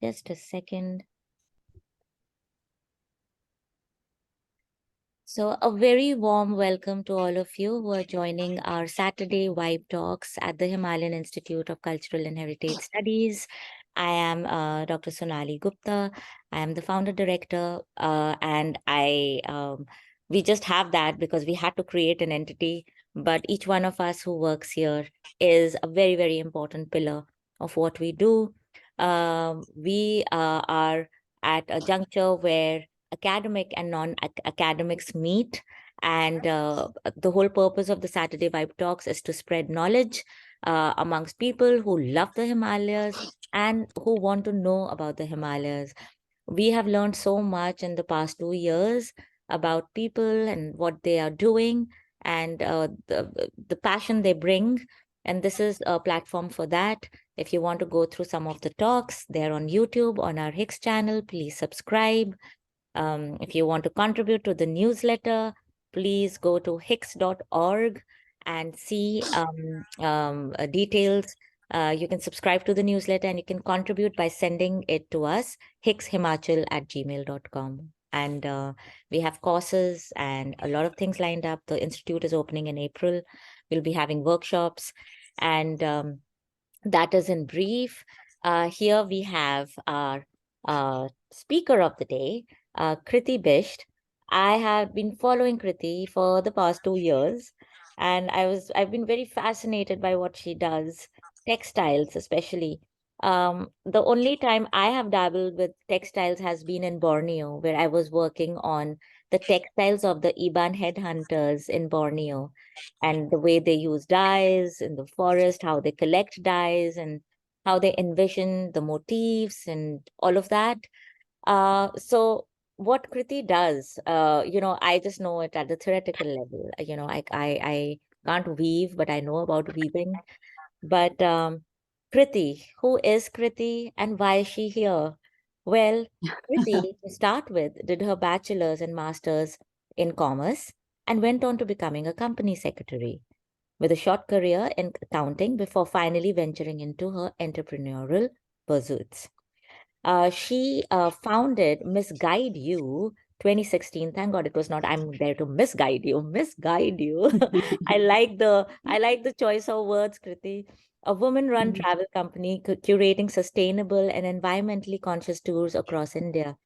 Just a second. So a very warm welcome to all of you who are joining our Saturday Vibe Talks at the Himalayan Institute of Cultural and Heritage Studies. I am Dr. Sonali Gupta. I am the founder director, and we just have that because we had to create an entity. But each one of us who works here is a very, very important pillar of what we do. We are at a juncture where academic and non-academics meet. And the whole purpose of the Saturday Vibe Talks is to spread knowledge amongst people who love the Himalayas and who want to know about the Himalayas. We have learned so much in the past 2 years about people and what they are doing and the passion they bring. And this is a platform for that. If you want to go through some of the talks, they're on YouTube on our HICHS channel. Please subscribe. If you want to contribute to the newsletter, please go to HICHS.org and see details. You can subscribe to the newsletter and you can contribute by sending it to us, hickshimachal@gmail.com. And we have courses and a lot of things lined up. The institute is opening in April. We'll be having workshops. And that is in brief. Here we have our speaker of the day, Kriti Bisht. I have been following Kriti for the past 2 years, and I've been very fascinated by what she does, textiles especially. The only time I have dabbled with textiles has been in Borneo, where I was working on the textiles of the Iban headhunters in Borneo and the way they use dyes in the forest, how they collect dyes and how they envision the motifs and all of that. So what Kriti does, I just know it at the theoretical level. I can't weave, but I know about weaving. But Kriti, who is Kriti and why is she here? Well, Kriti, to start with, did her bachelor's and master's in commerce and went on to becoming a company secretary with a short career in accounting before finally venturing into her entrepreneurial pursuits. She founded Misguide You 2016. Thank God it was not I'm there to misguide you. Misguide you. I like the choice of words, Kriti. A woman-run travel company curating sustainable and environmentally conscious tours across India.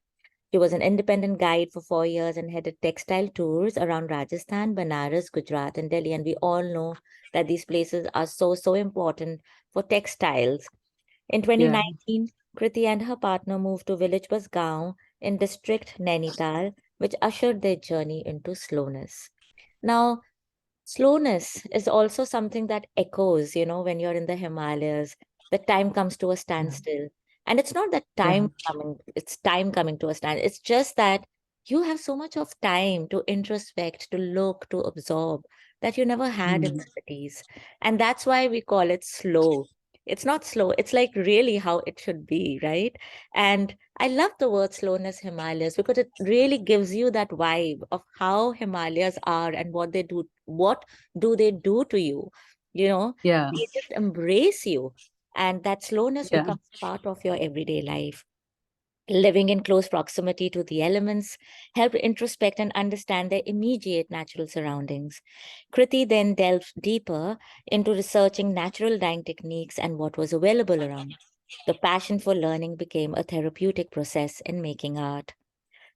She was an independent guide for 4 years and headed textile tours around Rajasthan, Banaras, Gujarat, and Delhi. And we all know that these places are so, so important for textiles. In 2019, Kriti and her partner moved to Village Basgaon in District Nainital, which ushered their journey into slowness. Now, slowness is also something that echoes, when you're in the Himalayas, the time comes to a standstill. And it's not that it's time coming to a stand. It's just that you have so much of time to introspect, to look, to absorb that you never had in the cities. And that's why we call it slow. It's not slow. It's like really how it should be, right? And I love the word slowness Himalayas because it really gives you that vibe of how Himalayas are and what they do. What do they do to you? They just embrace you. And that slowness becomes part of your everyday life. Living in close proximity to the elements helped introspect and understand their immediate natural surroundings. Kriti then delved deeper into researching natural dyeing techniques and what was available around. The passion for learning became a therapeutic process in making art.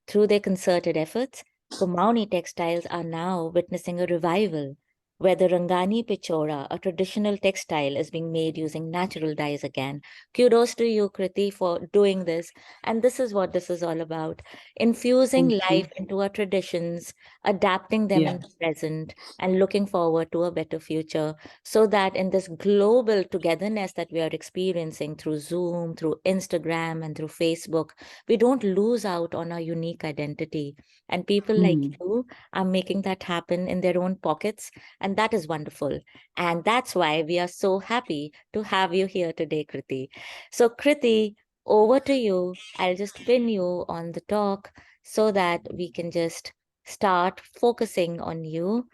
Through their concerted efforts, Kumaoni textiles are now witnessing a revival, where the Rangani Pichora, a traditional textile, is being made using natural dyes again. Kudos to you, Kriti, for doing this. And this is what this is all about, infusing life into our traditions, adapting them in the present, and looking forward to a better future, so that in this global togetherness that we are experiencing through Zoom, through Instagram, and through Facebook, we don't lose out on our unique identity. And people like you are making that happen in their own pockets. And that is wonderful. And that's why we are so happy to have you here today, Kriti. So, Kriti, over to you. I'll just pin you on the talk so that we can just start focusing on you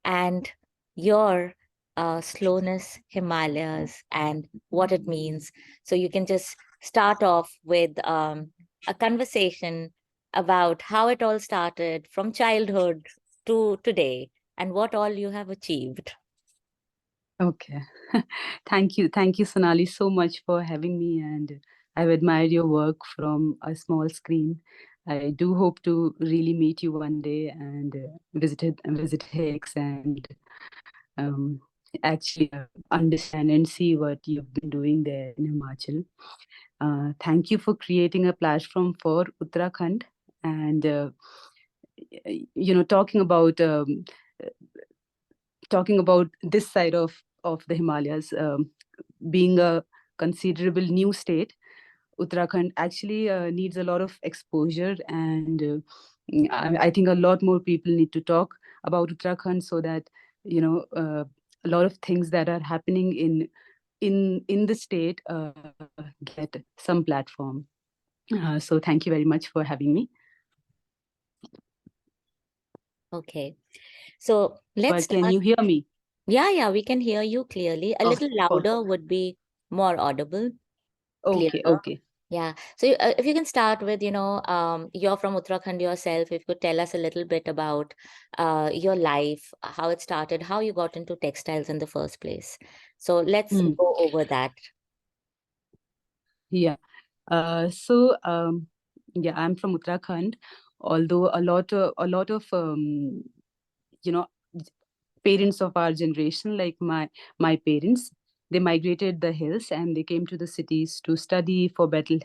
and your Slowness Himalayas and what it means. So you can just start off with a conversation about how it all started from childhood to today and what all you have achieved. Okay. Thank you, Sonali, so much for having me. And I've admired your work from a small screen. I do hope to really meet you one day and visit HICS and um, actually understand and see what you've been doing there in Himachal. Thank you for creating a platform for Uttarakhand and talking about this side of the Himalayas, being a considerable new state. Uttarakhand actually needs a lot of exposure, and I think a lot more people need to talk about Uttarakhand so that you know a lot of things that are happening in the state get some platform. So thank you very much for having me. Okay. So let's But can start. you hear me? Yeah, we can hear you clearly. A Oh, little louder perfect. would be more audible, Okay, clearer. okay. Yeah. So if you can start with, you're from Uttarakhand yourself, if you could tell us a little bit about your life, how it started, how you got into textiles in the first place. So let's Mm, go over that. yeah. So yeah, I'm from Uttarakhand. Although a lot of you know parents of our generation, like my parents, they migrated the hills and they came to the cities to study for better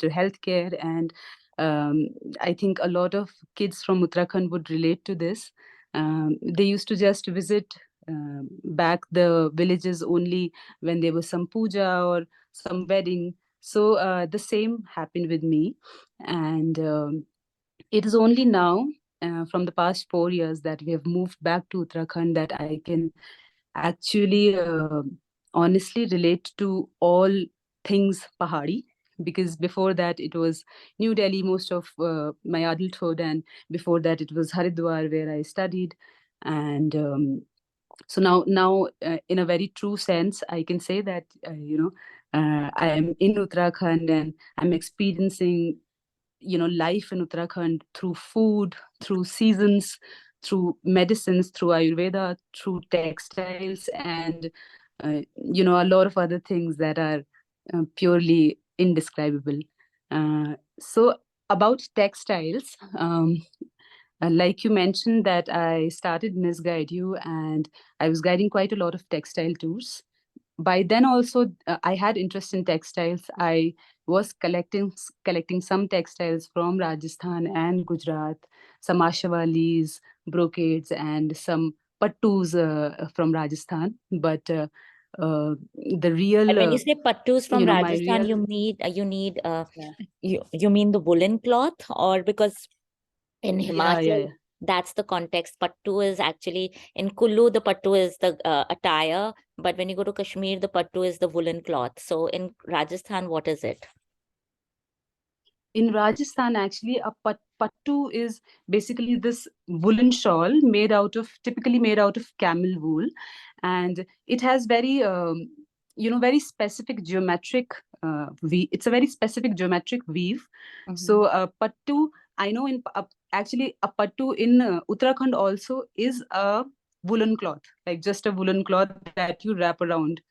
healthcare. And um, I think a lot of kids from Uttarakhand would relate to this. They used to just visit back the villages only when there was some puja or some wedding. So the same happened with me, and it is only now, from the past 4 years, that we have moved back to Uttarakhand, that I can actually honestly relate to all things Pahadi. Because before that, it was New Delhi most of my adulthood, and before that, it was Haridwar where I studied. And so now, in a very true sense, I can say that I am in Uttarakhand and I'm experiencing life in Uttarakhand through food, through seasons, through medicines, through Ayurveda, through textiles, and a lot of other things that are purely indescribable. So about textiles, like you mentioned, that I started Miss Guide You, and I was guiding quite a lot of textile tours. By then also, I had interest in textiles. I was collecting some textiles from Rajasthan and Gujarat, some ashawalis, brocades, and some pattus from Rajasthan. But the And real when you say pattus from my Rajasthan, real you mean the woolen cloth, or because in yeah. Himachal, that's the context. Pattu is actually in Kullu, the pattu is the attire, but when you go to Kashmir, the pattu is the woolen cloth. So in Rajasthan, what is it? In Rajasthan, actually, a pattu is basically this woolen shawl typically made out of camel wool, and it has very specific geometric it's a very specific geometric weave. So Mhm. pattu, I know actually a pattu in Uttarakhand also is a woolen cloth, like just a woolen cloth that you wrap around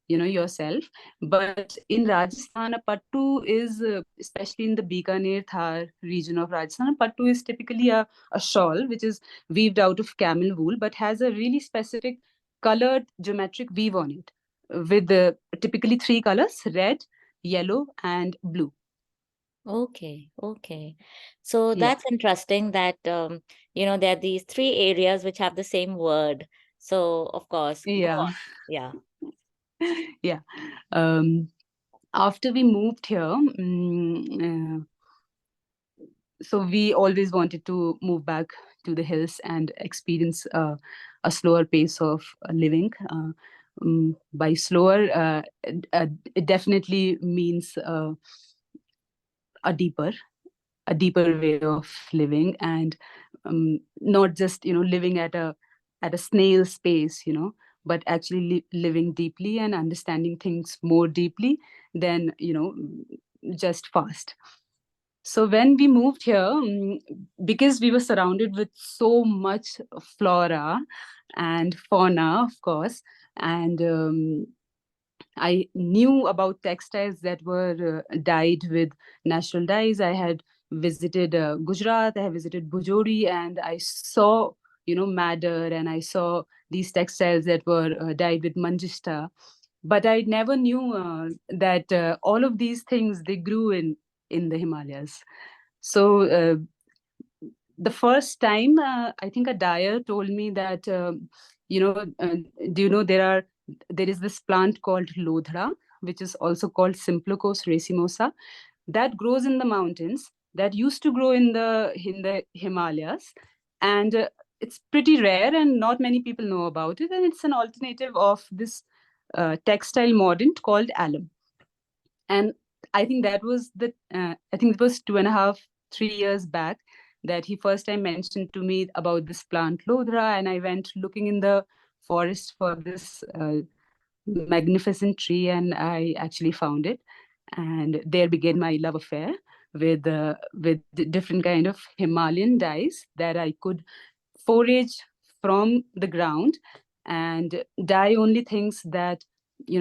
yourself. But in Rajasthan, a pattu is especially in the Bikaner Thar region of Rajasthan, a pattu is typically a shawl which is weaved out of camel wool but has a really specific colored geometric weave on it, with typically three colors: red, yellow, and blue. Okay. So Yeah, that's interesting that there are these three areas which have the same word. So of course, go yeah. on. Yeah. Yeah. um, After we moved here, so we always wanted to move back to the hills and experience a slower pace of living. By slower, it definitely means a deeper a deeper way of living, and not just living at a snail's pace, but actually living deeply and understanding things more deeply than, just fast. So when we moved here, because we were surrounded with so much flora and fauna, of course, and I knew about textiles that were dyed with natural dyes. I had visited Gujarat, I have visited Bujori, and I saw, madder, and I saw these textiles that were dyed with manjishta. But I never knew that all of these things they grew in the Himalayas. So the first time, I think a dyer told me that, do you know there is this plant called lodhra, which is also called Simplocos racemosa, that grows in the mountains, that used to grow in the Himalayas, and it's pretty rare, and not many people know about it. And it's an alternative of this textile mordant called alum. And I think that was I think it was 2.5 3 years back that he first time mentioned to me about this plant lodra, and I went looking in the forest for this magnificent tree, and I actually found it. And there began my love affair with different kind of Himalayan dyes that I could forage from the ground and dye only things that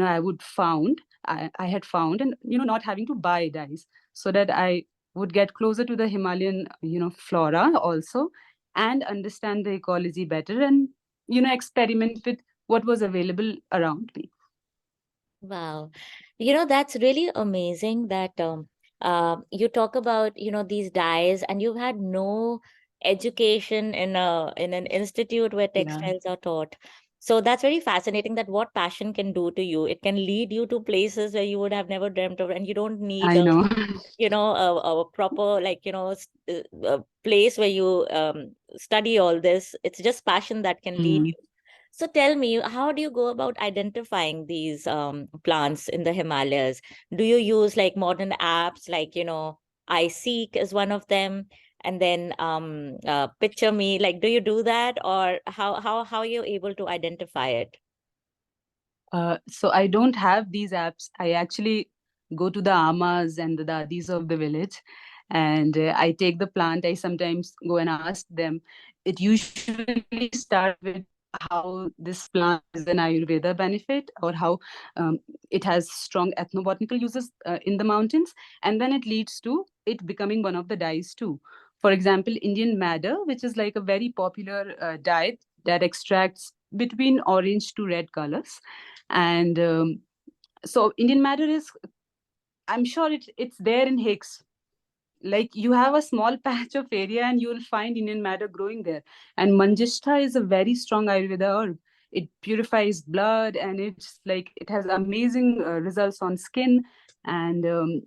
I would found I had found, and not having to buy dyes, so that I would get closer to the Himalayan flora also, and understand the ecology better, and experiment with what was available around me. Wow. That's really amazing that you talk about, these dyes, and you've had no education in an institute where Yeah, textiles are taught. So that's very fascinating that what passion can do to you. It can lead you to places where you would have never dreamt of, and you don't need I know. a proper, like, a place where you study all this. It's just passion that can lead Mm. you. So tell me, how do you go about identifying these plants in the Himalayas? Do you use like modern apps like, iSeek is one of them, and then Picture Me? Like, do you do that, or how are you able to identify it? So I don't have these apps. I actually go to the amas and the dadis of the village, and I take the plant. I sometimes go and ask them. It usually starts with how this plant is an Ayurveda benefit, or how um, it has strong ethnobotanical uses in the mountains, and then it leads to it becoming one of the dyes too. For example, Indian madder, which is like a very popular dye that extracts between orange to red colors. And so Indian matter is, I'm sure it's there in HICS. Like, you have a small patch of area and you will find Indian matter growing there. And manjishta is a very strong Ayurveda herb. It purifies blood, and it's like it has amazing results on skin. And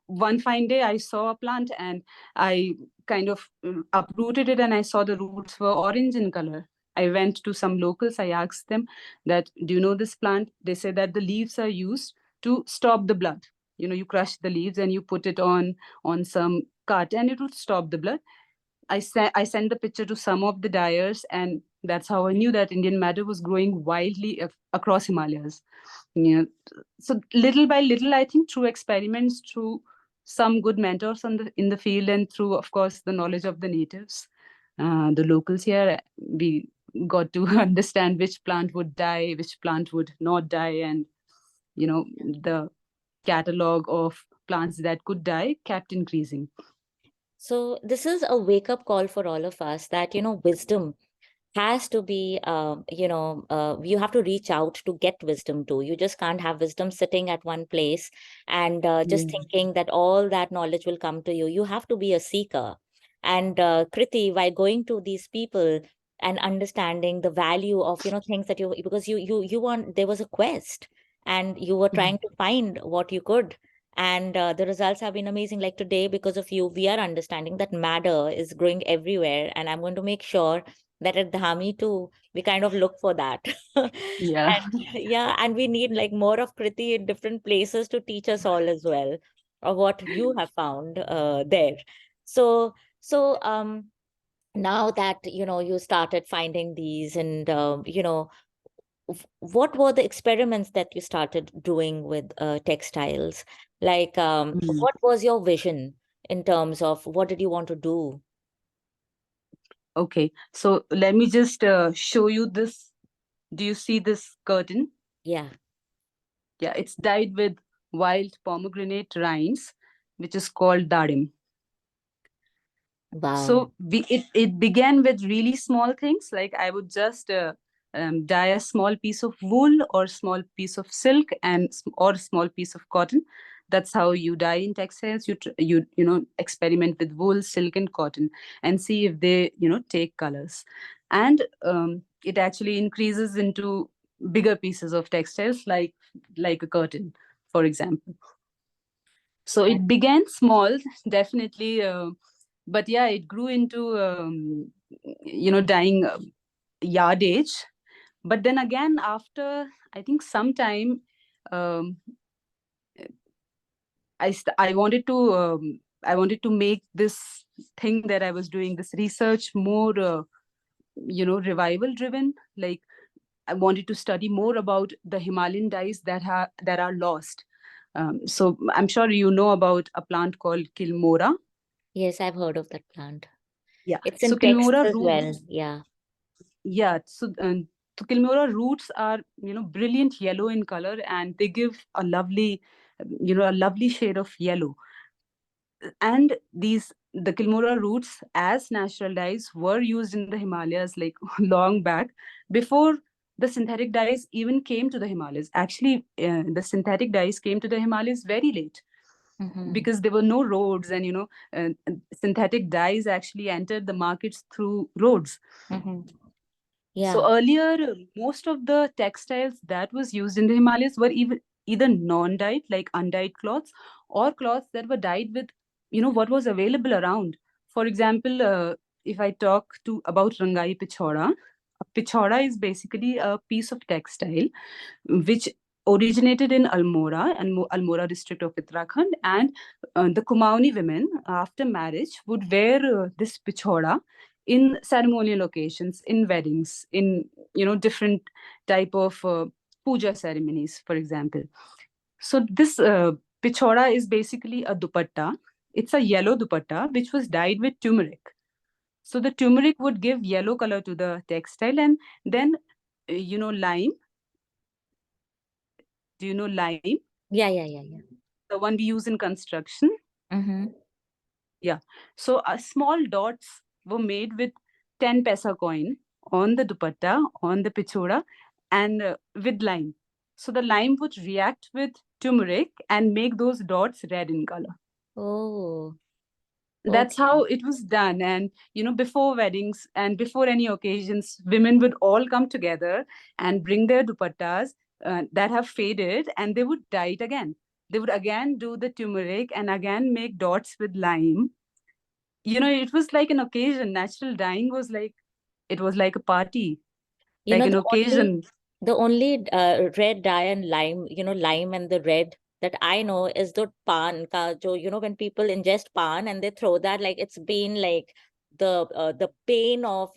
one fine day I saw a plant, and I kind of uprooted it, and I saw the roots were orange in color. I went to some locals, I asked them that, do you know this plant? They said that the leaves are used to stop the blood. You crush the leaves and you put it on some cut, and it will stop the blood. I sent the picture to some of the dyers, and that's how I knew that Indian madder was growing wildly across Himalayas. Yeah. So little by little, I think through experiments, through some good mentors in the field, and through, of course, the knowledge of the natives, the locals here, we got to understand which plant would die, which plant would not die, and the catalog of plants that could die kept increasing. So this is a wake-up call for all of us that, wisdom has to be, you have to reach out to get wisdom too. You just can't have wisdom sitting at one place and just Yeah. thinking that all that knowledge will come to you. You have to be a seeker. And Kriti, by going to these people and understanding the value of, things that because you want, there was a quest and you were Mm. trying to find what you could. And the results have been amazing. Like today, because of you, we are understanding that madder is growing everywhere. And I'm going to make sure that at Dhami too, we kind of look for that. Yeah. And yeah, and we need like more of Kriti in different places to teach us all as well, of what you have found there. So now that you started finding these, and what were the experiments that you started doing with textiles? Like, Mm. what was your vision in terms of what did you want to do? Okay, so let me just show you this. Do you see this curtain? Yeah. Yeah, it's dyed with wild pomegranate rinds, which is called dadim. Wow. So it began with really small things, like I would just dye a small piece of wool or small piece of silk or small piece of cotton. That's how you dye in textiles. You experiment with wool, silk, and cotton, and see if they take colors. And it actually increases into bigger pieces of textiles, like a curtain, for example. So That, it began small, definitely, but yeah, it grew into dyeing yardage. But then again, after I think some time, um, I wanted to make this thing that I was doing, this research, more revival driven. Like, I wanted to study more about the Himalayan dyes that are lost. So I'm sure you know about a plant called Kilmora. yes, I've heard of that plant. Yeah. It's So in texts Kilmora as well. roots. Yeah. Yeah. So Kilmora roots are brilliant yellow in color, and they give a lovely shade of yellow. And the Kilmora roots as natural dyes were used in the Himalayas like long back, before the synthetic dyes even came to the Himalayas. Actually, the synthetic dyes came to the Himalayas very late, Mm-hmm. because there were no roads, and synthetic dyes actually entered the markets through roads. Mm-hmm. So Yeah. earlier, most of the textiles that was used in the Himalayas were even either non-dyed, like undyed cloths, or cloths that were dyed with, what was available around. For example, if I talk to about Rangai Pichora, a pichora is basically a piece of textile which originated in Almora and Almora district of Uttarakhand. And the Kumaoni women, after marriage, would wear this pichora in ceremonial occasions, in weddings, in different type of puja ceremonies, for example. So this pichora is basically a dupatta. It's a yellow dupatta which was dyed with turmeric. So the turmeric would give yellow color to the textile, and then lime. Do you know lime? Yeah. Yeah. Yeah. Yeah. The one we use in construction. Mm-hmm. Yeah. So small dots were made with 10 paisa coin on the dupatta, on the pichora, and with lime. So the lime would react with turmeric and make those dots red in color. Oh, That's okay. how it was done. And before weddings and before any occasions, women would all come together and bring their dupattas that have faded, and they would dye it again. They would again do the turmeric and again make dots with lime. It was like an occasion. Natural dyeing was like, it was like a party, You like know, an only occasion. the only red dye and lime, lime and the red that I know is the pan ka jo, when people ingest pan and they throw that, like it's been like the pain of,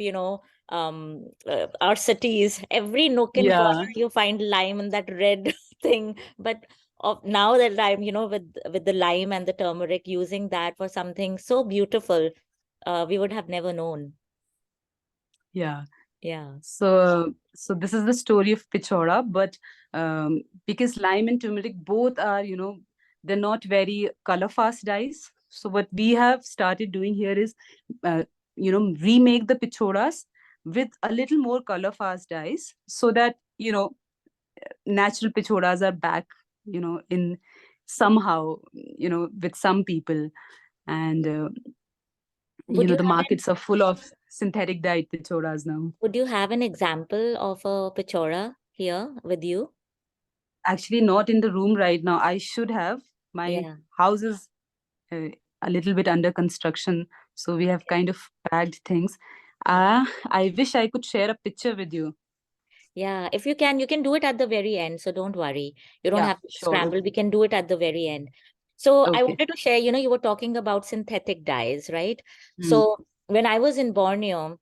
our cities. Every nook and Yeah. corner you find lime and that red thing. But of now that I'm, with the lime and the turmeric, using that for something so beautiful, we would have never known. Yeah. Yeah. So this is the story of Pichora, but because lime and turmeric both are, they're not very color fast dyes. So what we have started doing here is, remake the Pichoras with a little more color fast dyes, so that natural Pichoras are back, in somehow, with some people. And Would you the have an markets are full of synthetic dyed Pichoras now. Would you have an example of a pichora here with you? Actually, not in the room right now. I should have. My Yeah. house is uh, a little bit under construction, so we have kind of packed things. I wish I could share a picture with you. Yeah, if you can do it at the very end. So don't worry. You don't Yeah, have to sure. scramble. We can do it at the very end. So I Okay. wanted to share, you were talking about synthetic dyes, right? Mm. So when I was in Borneo,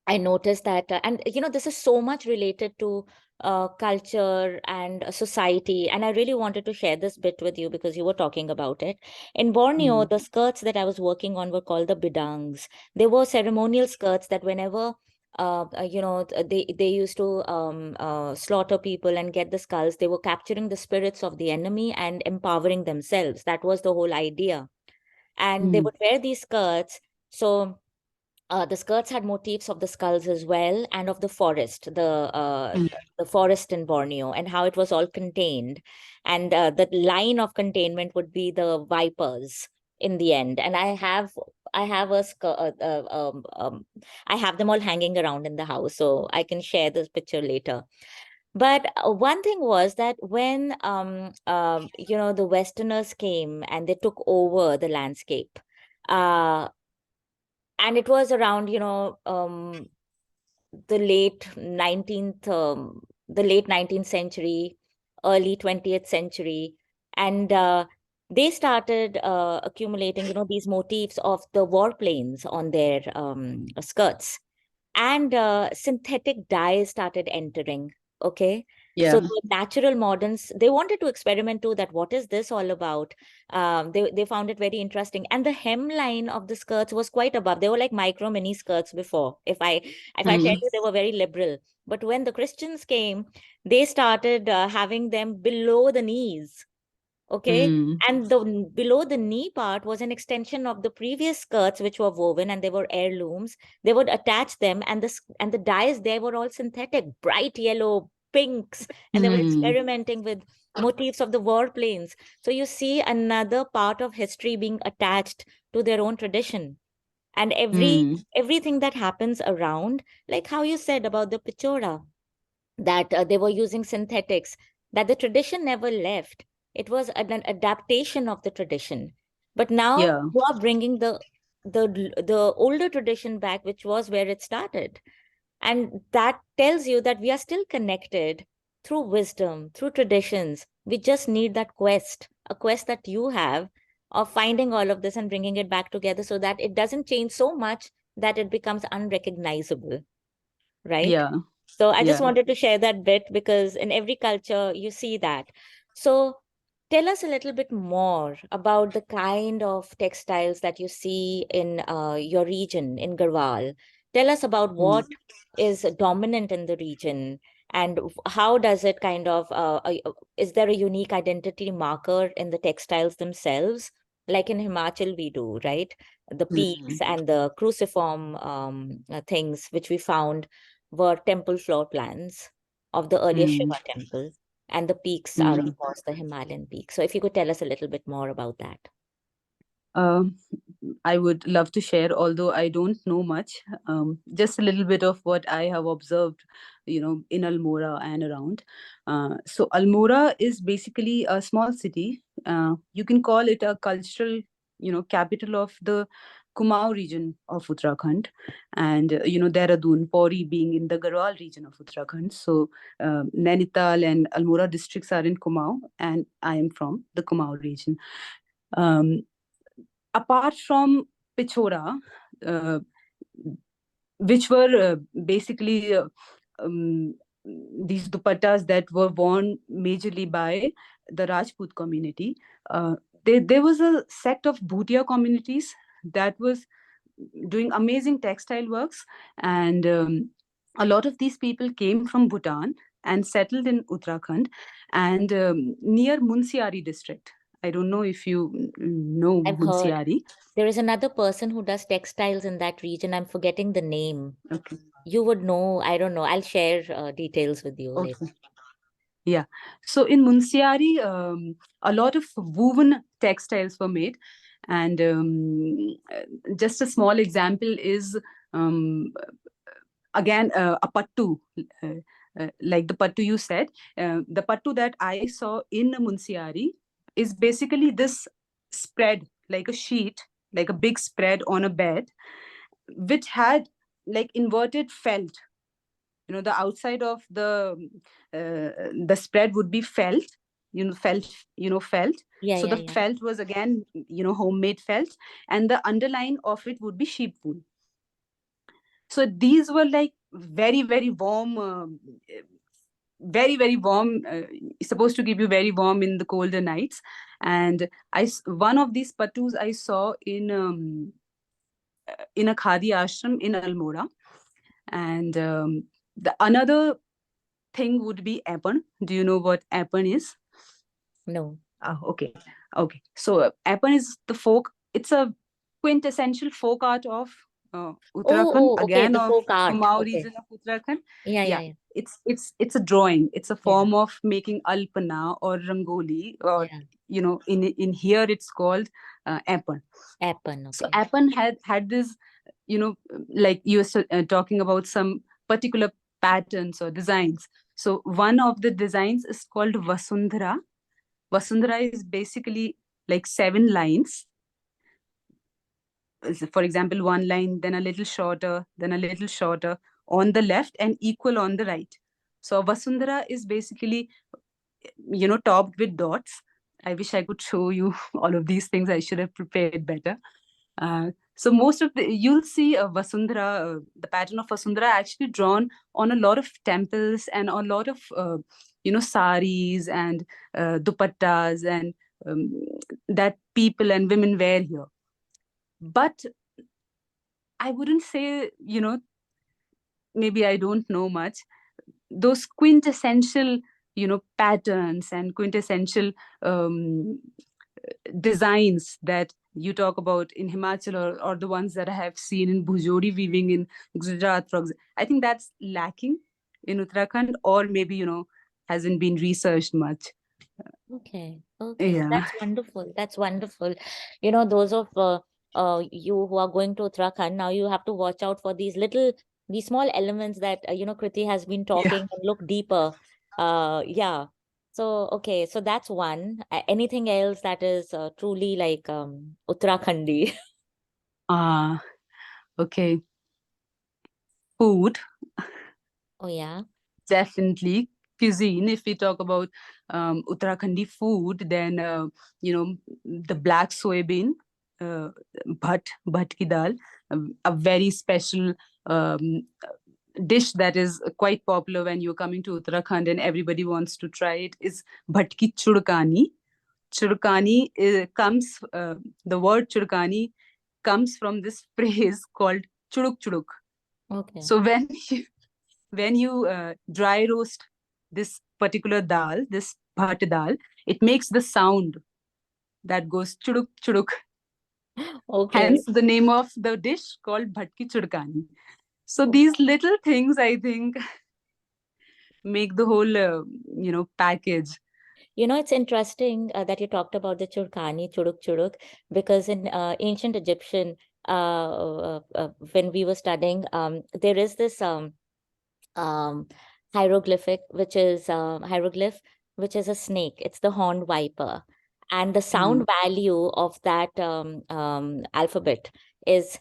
I noticed that, and this is so much related to culture and society. And I really wanted to share this bit with you because you were talking about it. In Borneo, Mm. the skirts that I was working on were called the bidangs. They were ceremonial skirts that whenever they used to slaughter people and get the skulls. They were capturing the spirits of the enemy and empowering themselves. That was the whole idea. And they Mm. would wear these skirts. So the skirts had motifs of the skulls as well, and of the forest, Mm. the forest in Borneo, and how it was all contained. And the line of containment would be the vipers in the end. And I have I have them all hanging around in the house, so I can share this picture later. But one thing was that when the Westerners came and they took over the landscape, uh, and it was around the late 19th the late 19th century, early 20th century. And they started accumulating these motifs of the warplanes on their skirts, and synthetic dyes started entering. Okay. So Yeah. the natural moderns, they wanted to experiment too, that what is this all about. They found it very interesting, and the hemline of the skirts was quite above. They were like micro mini skirts before. If I tell Mm. you, they were very liberal. But when the Christians came, they started having them below the knees. Okay. Mm. And the below the knee part was an extension of the previous skirts, which were woven and they were heirlooms. They would attach them, and the dyes there were all synthetic, bright yellow, pinks, and they were Mm. experimenting with motifs of the war planes. So you see another part of history being attached to their own tradition. And Mm. everything that happens around, like how you said about the pichora, that they were using synthetics, that the tradition never left. It was an adaptation of the tradition. But now Yeah. you are bringing the older tradition back, which was where it started. And that tells you that we are still connected through wisdom, through traditions. We just need that quest, a quest that you have, of finding all of this and bringing it back together so that it doesn't change so much that it becomes unrecognizable, right? Yeah. So I just Yeah. wanted to share that bit because in every culture you see that. So tell us a little bit more about the kind of textiles that you see in your region in Garhwal. Tell us about Mm. what is dominant in the region, and how does it kind of is there a unique identity marker in the textiles themselves? Like in Himachal, we do, right? The peaks Mm. and the cruciform things which we found were temple floor plans of the earlier Mm. Shiva temple, and the peaks are, of Mm. course, the Himalayan peaks. So if you could tell us a little bit more about that. Um, I would love to share, although I don't know much. Just a little bit of what I have observed, in Almora and around. So Almora is basically a small city. You can call it a cultural, capital of the Kumaon region of Uttarakhand, and Dehradun, Pauri being in the Garhwal region of Uttarakhand. So Nainital and Almora districts are in Kumaon, and I am from the Kumaon region. Um, Apart from Pichora, uh, which were basically these dupattas that were worn majorly by the Rajput community, there was a sect of Bhutia communities that was doing amazing textile works. And a lot of these people came from Bhutan and settled in Uttarakhand and near Munsiari district. I don't know if you know I've heard Munsiari. there is another person who does textiles in that region. I'm forgetting the name. Okay. You would know. I don't know. I'll share details with you later. Okay. Yeah. So in Munsiari, a lot of woven textiles were made. And just a small example is um, again a pattu. Like the pattu you said, the pattu that I saw in Munsiari is basically this spread, like a sheet, like a big spread on a bed, which had like inverted felt. The outside of the spread would be felt, felt. Yeah, So yeah, the yeah. felt was again homemade felt, and the underline of it would be sheep wool. So these were like very very warm, very, very warm. It's supposed to keep you very warm in the colder nights. And one of these patus I saw in a khadi ashram in Almora. And the another thing would be appan. Do you know what appan is? No. Okay. Okay. So appan is the folk. It's a quintessential folk art of Uttarakhand, Okay, again the of folk art. Kumaon Okay. region of Uttarakhand. Yeah, yeah, Yeah, yeah. it's a drawing. It's a Yeah, form of making alpana or rangoli, or yeah. in here it's called appan. Appan, So okay. appan had this, like you were talking about some particular patterns or designs. So one of the designs is called Vasundhara. Vasundhara is basically like 7 lines. For example, one line, then a little shorter, then a little shorter on the left and equal on the right. So Vasundhara is basically, topped with dots. I wish I could show you all of these things. I should have prepared better. So most of you'll see Vasundhara, the pattern of Vasundhara actually drawn on a lot of temples and a lot of, saris and dupattas and um, that people and women wear here. But I wouldn't say, maybe I don't know much. Those quintessential, patterns and quintessential um, designs that you talk about in Himachal, or the ones that I have seen in Bhujodi weaving in Gujarat, for example, I think that's lacking in Uttarakhand, or maybe, hasn't been researched much. Okay, okay. Yeah. That's wonderful. That's wonderful. Those of you who are going to Uttarakhand, now you have to watch out for these small elements that, Kriti has been Yeah. talking and look deeper. Yeah. So, okay. So that's one. Anything else that is truly like Uttarakhandi? Ah, okay. Food. Oh, yeah. Definitely. Cuisine. If we talk about Uttarakhandi food, then the black soybean, uh, bhat ki dal, a very special um, dish that is quite popular when you're coming to Uttarakhand and everybody wants to try it, is bhat ki chudkani. Chudkani comes, the word chudkani comes from this phrase called chuduk chuduk. Okay. So when you dry roast this particular dal, this bhat dal, it makes the sound that goes chuduk chuduk. Okay. Hence the name of the dish called bhatki chudkani. So Oh. these little things, I think, make the whole package. It's interesting that you talked about the Churkani, Churuk Churuk, because in ancient Egyptian, when we were studying, there is this um, hieroglyphic, hieroglyph, which is a snake. It's the horned viper. And the Mm, sound value of that alphabet is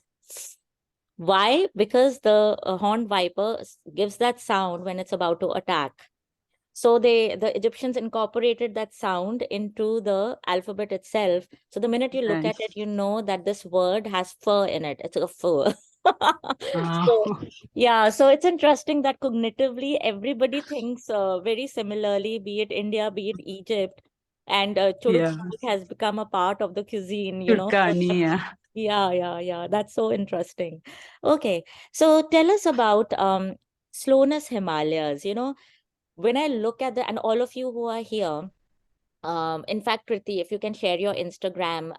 why? Because the horned viper gives that sound when it's about to attack. So the Egyptians incorporated that sound into the alphabet itself. So the minute you look right. at it, you know that this word has fur in it. It's a fur. Uh, So yeah, so it's interesting that cognitively everybody thinks very similarly, be it India, be it Egypt, and churuk yeah. churuk has become a part of the cuisine. So Chudkani, yeah. yeah, yeah, yeah. That's so interesting. Okay, so tell us about Slowness Himalayas. When I look at and all of you who are here, in fact, Kriti, if you can share your Instagram,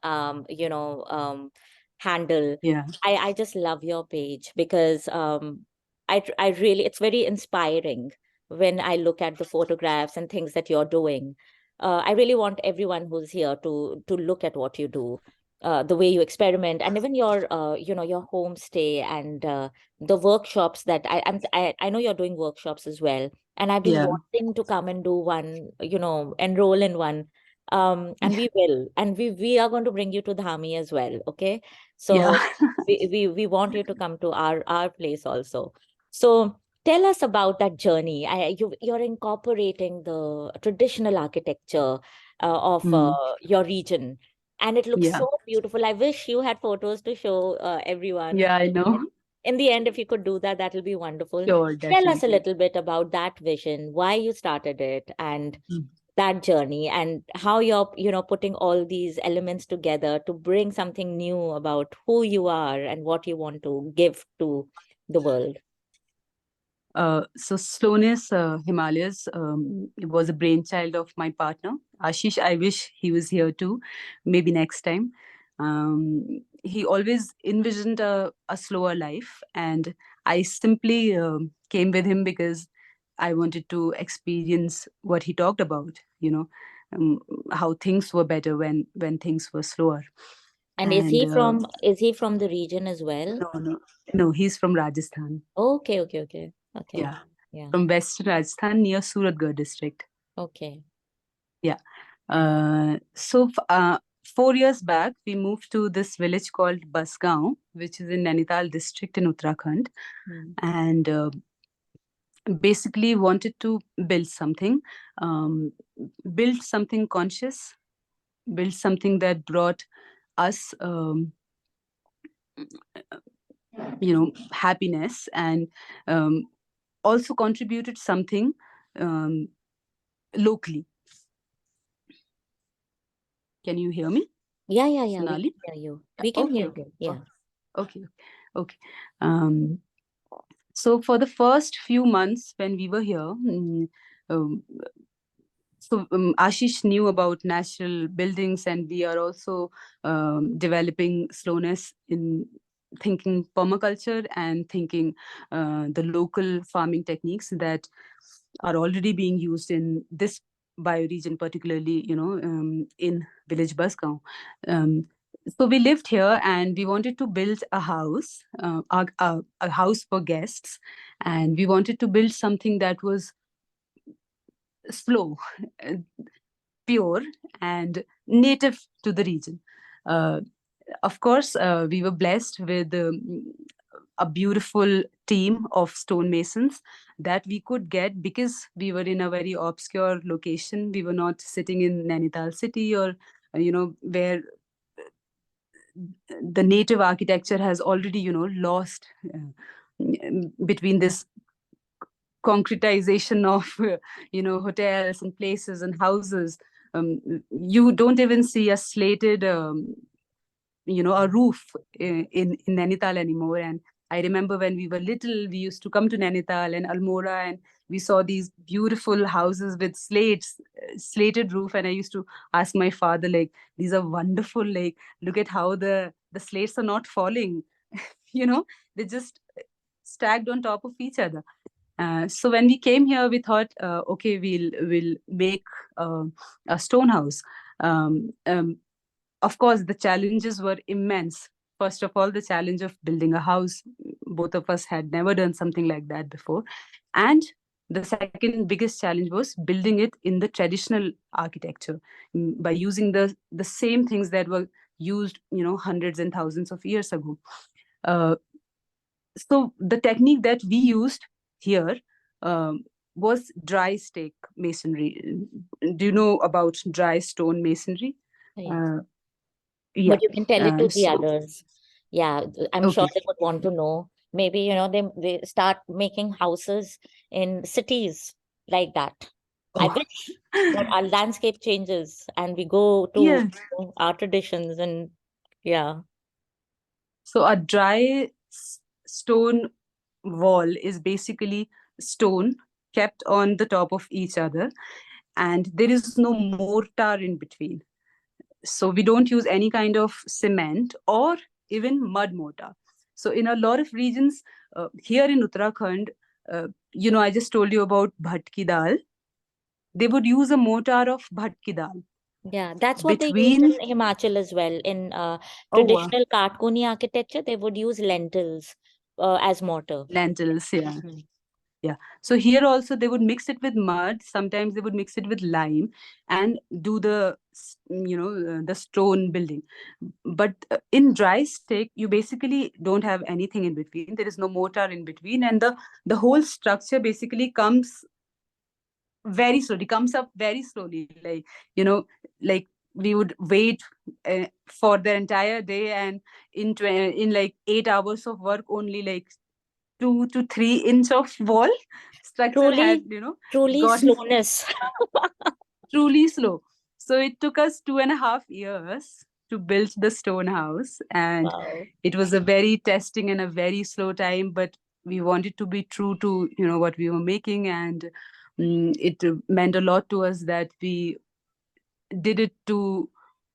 handle, Yeah. I just love your page because I really, it's very inspiring when I look at the photographs and things that you're doing. I really want everyone who's here to look at what you do, the way you experiment, and even your homestay and the workshops that I know you're doing workshops as well, and I've been Yeah. wanting to come and do one, enroll in one. And we will, and we are going to bring you to Dhami as well. Okay. Yeah. So we want you to come to our place also. So tell us about that journey. You're incorporating the traditional architecture of Mm, your region, and it looks yeah. so beautiful. I wish you had photos to show everyone. Yeah, I know. in the end, if you could do that, that'll be wonderful. Sure, Tell us a definitely. little bit about that vision, why you started it, and Mm. that journey, and how you're, putting all these elements together to bring something new about who you are and what you want to give to the world. So Slowness Himalayas, it was a brainchild of my partner Ashish. I wish he was here too, maybe next time. He always envisioned a slower life, and I simply came with him because I wanted to experience what he talked about. Um, how things were better when things were slower. And is And he from is he from the region as well? no, he's from Rajasthan. Okay, okay, okay, okay. Yeah, Yeah. from Western Rajasthan near Suratgarh district. Okay. Yeah. So 4 years back, we moved to this village called Basgaon, which is in Nainital district in Uttarakhand, Mm. and basically wanted to um, build something conscious, build something that brought us, happiness, and um, also contributed something um, locally. Can you hear me, Yeah, yeah, yeah. We can Sonali? hear you. Yeah, We can okay, hear okay. you. Yeah. Okay, okay. Um, so for the first few months when we were here, um, Ashish knew about natural buildings, and we are also developing slowness in thinking permaculture and thinking the local farming techniques that are already being used in this bioregion, particularly in Village Basgaon. Um, so we lived here, and we wanted to build a house, a house for guests, and we wanted to build something that was slow, pure, and native to the region. Uh, of course, we were blessed with a beautiful team of stonemasons that we could get because we were in a very obscure location. We were not sitting in Nainital city, or where the native architecture has already lost between this concretization of hotels and places and houses. You don't even see a slated a roof in Nainital anymore. And I remember when we were little, we used to come to Nainital and Almora, and we saw these beautiful houses with slated roof. And I used to ask my father, like, these are wonderful. Like, look at how the slates are not falling. They just stacked on top of each other. So when we came here, we thought, okay, we'll make uh, a stone house. Um, um, of course, the challenges were immense. First of all, the challenge of building a house. Both of us had never done something like that before. And the second biggest challenge was building it in the traditional architecture, by using the same things that were used, hundreds and thousands of years ago. Uh, so the technique that we used here was dry stake masonry. Do you know about dry stone masonry? Yes. Uh, yeah. But you can tell it to the So others. Yeah, I'm sure okay. they would want to know. Maybe, they start making houses in cities like that. I Oh, wish that our landscape changes and we go to, yeah. our traditions, and yeah. So a dry stone wall is basically stone kept on the top of each other, and there is no mortar in between. So we don't use any kind of cement or even mud mortar. So in a lot of regions here in Uttarakhand, I just told you about bhatki dal. They would use a mortar of bhatki dal Yeah, that's what they use between. in Himachal as well. In Oh wow, traditional Katkoni architecture, they would use lentils as mortar. lentils, yeah. Mhm. Yeah. So here also they would mix it with mud. Sometimes they would mix it with lime and do the stone building. But in dry stick, you basically don't have anything in between. There is no mortar in between, and the whole structure basically comes very slowly. Comes up very slowly, like we would wait for the entire day, and in like 8 hours of work, only like 2 to 3 inch of wall structure had, Truly, truly gotten slowness. truly slow. So it took us 2.5 years to build the stone house, and Wow. it was a very testing and a very slow time, but we wanted to be true to what we were making, and it meant a lot to us that we did it to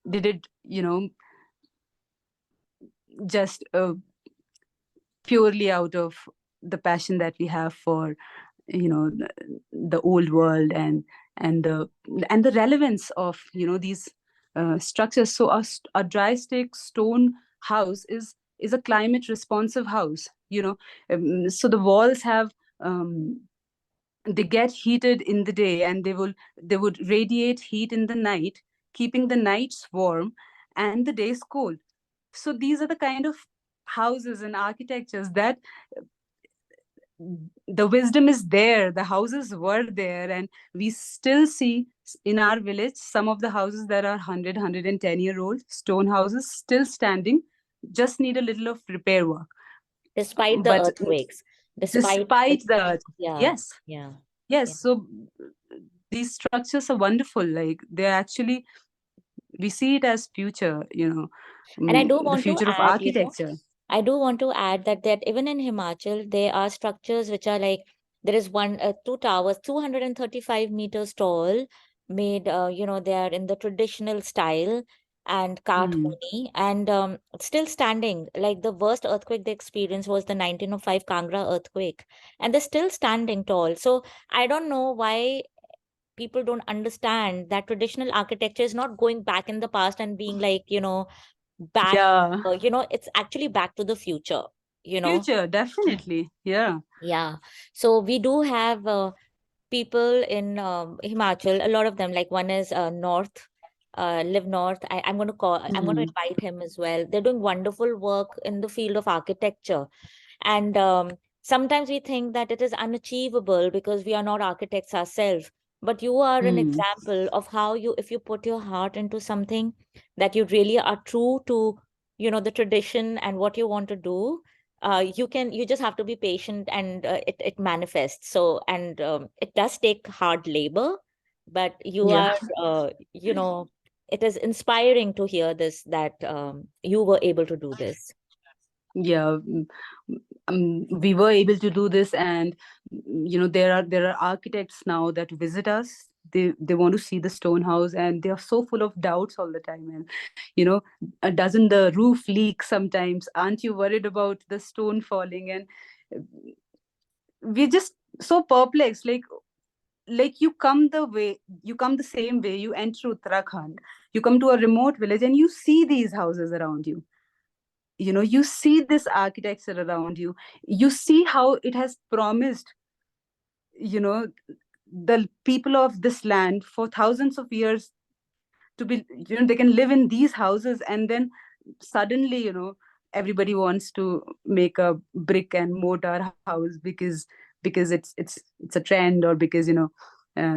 did it just purely out of the passion that we have for the old world, and the and the relevance of these structures. So a dry stick stone house is a climate responsive house. So the walls have they get heated in the day, and they would radiate heat in the night, keeping the nights warm and the days cold. So these are the kind of houses and architectures that the wisdom is there, the houses were there, and we still see in our village some of the houses that are 100 year old stone houses still standing, just need a little of repair work. Despite the But earthquakes, despite the, despite the yeah, yes, yeah, yes, yeah. so these structures are wonderful, like they're actually, we see it as future, And I do the want to future of add, architecture. I do want to add that even in Himachal, there are structures which are like, there is one, two towers, 235 meters tall, made, they are in the traditional style and Mm. cartoony, and still standing. Like the worst earthquake they experienced was the 1905 Kangra earthquake, and they're still standing tall. So I don't know why people don't understand that traditional architecture is not going back in the past and being like, back, Yeah, it's actually back to the future, you know. future, definitely, yeah. Yeah. So we do have people in Himachal, a lot of them, like one is North, live North. I'm going to Mm. invite him as well. They're doing wonderful work in the field of architecture. And sometimes we think that it is unachievable because we are not architects ourselves. But you are an Mm. example of how if you put your heart into something, that you really are true to, the tradition and what you want to do, you just have to be patient, and it manifests. So, and it does take hard labor, but you Yeah. are, it is inspiring to hear this, that you were able to do this. Yeah, we were able to do this, and there are architects now that visit us. They want to see the stone house, and they are so full of doubts all the time. And doesn't the roof leak sometimes? Aren't you worried about the stone falling? And uh, we're just so perplexed. Like you come the same way, you enter Uttarakhand, you come to a remote village, and you see these houses around you. You see this architecture around you. You see how it has promised, you know the people of this land for thousands of years to be, they can live in these houses, and then suddenly, everybody wants to make a brick and mortar house because it's a trend, or because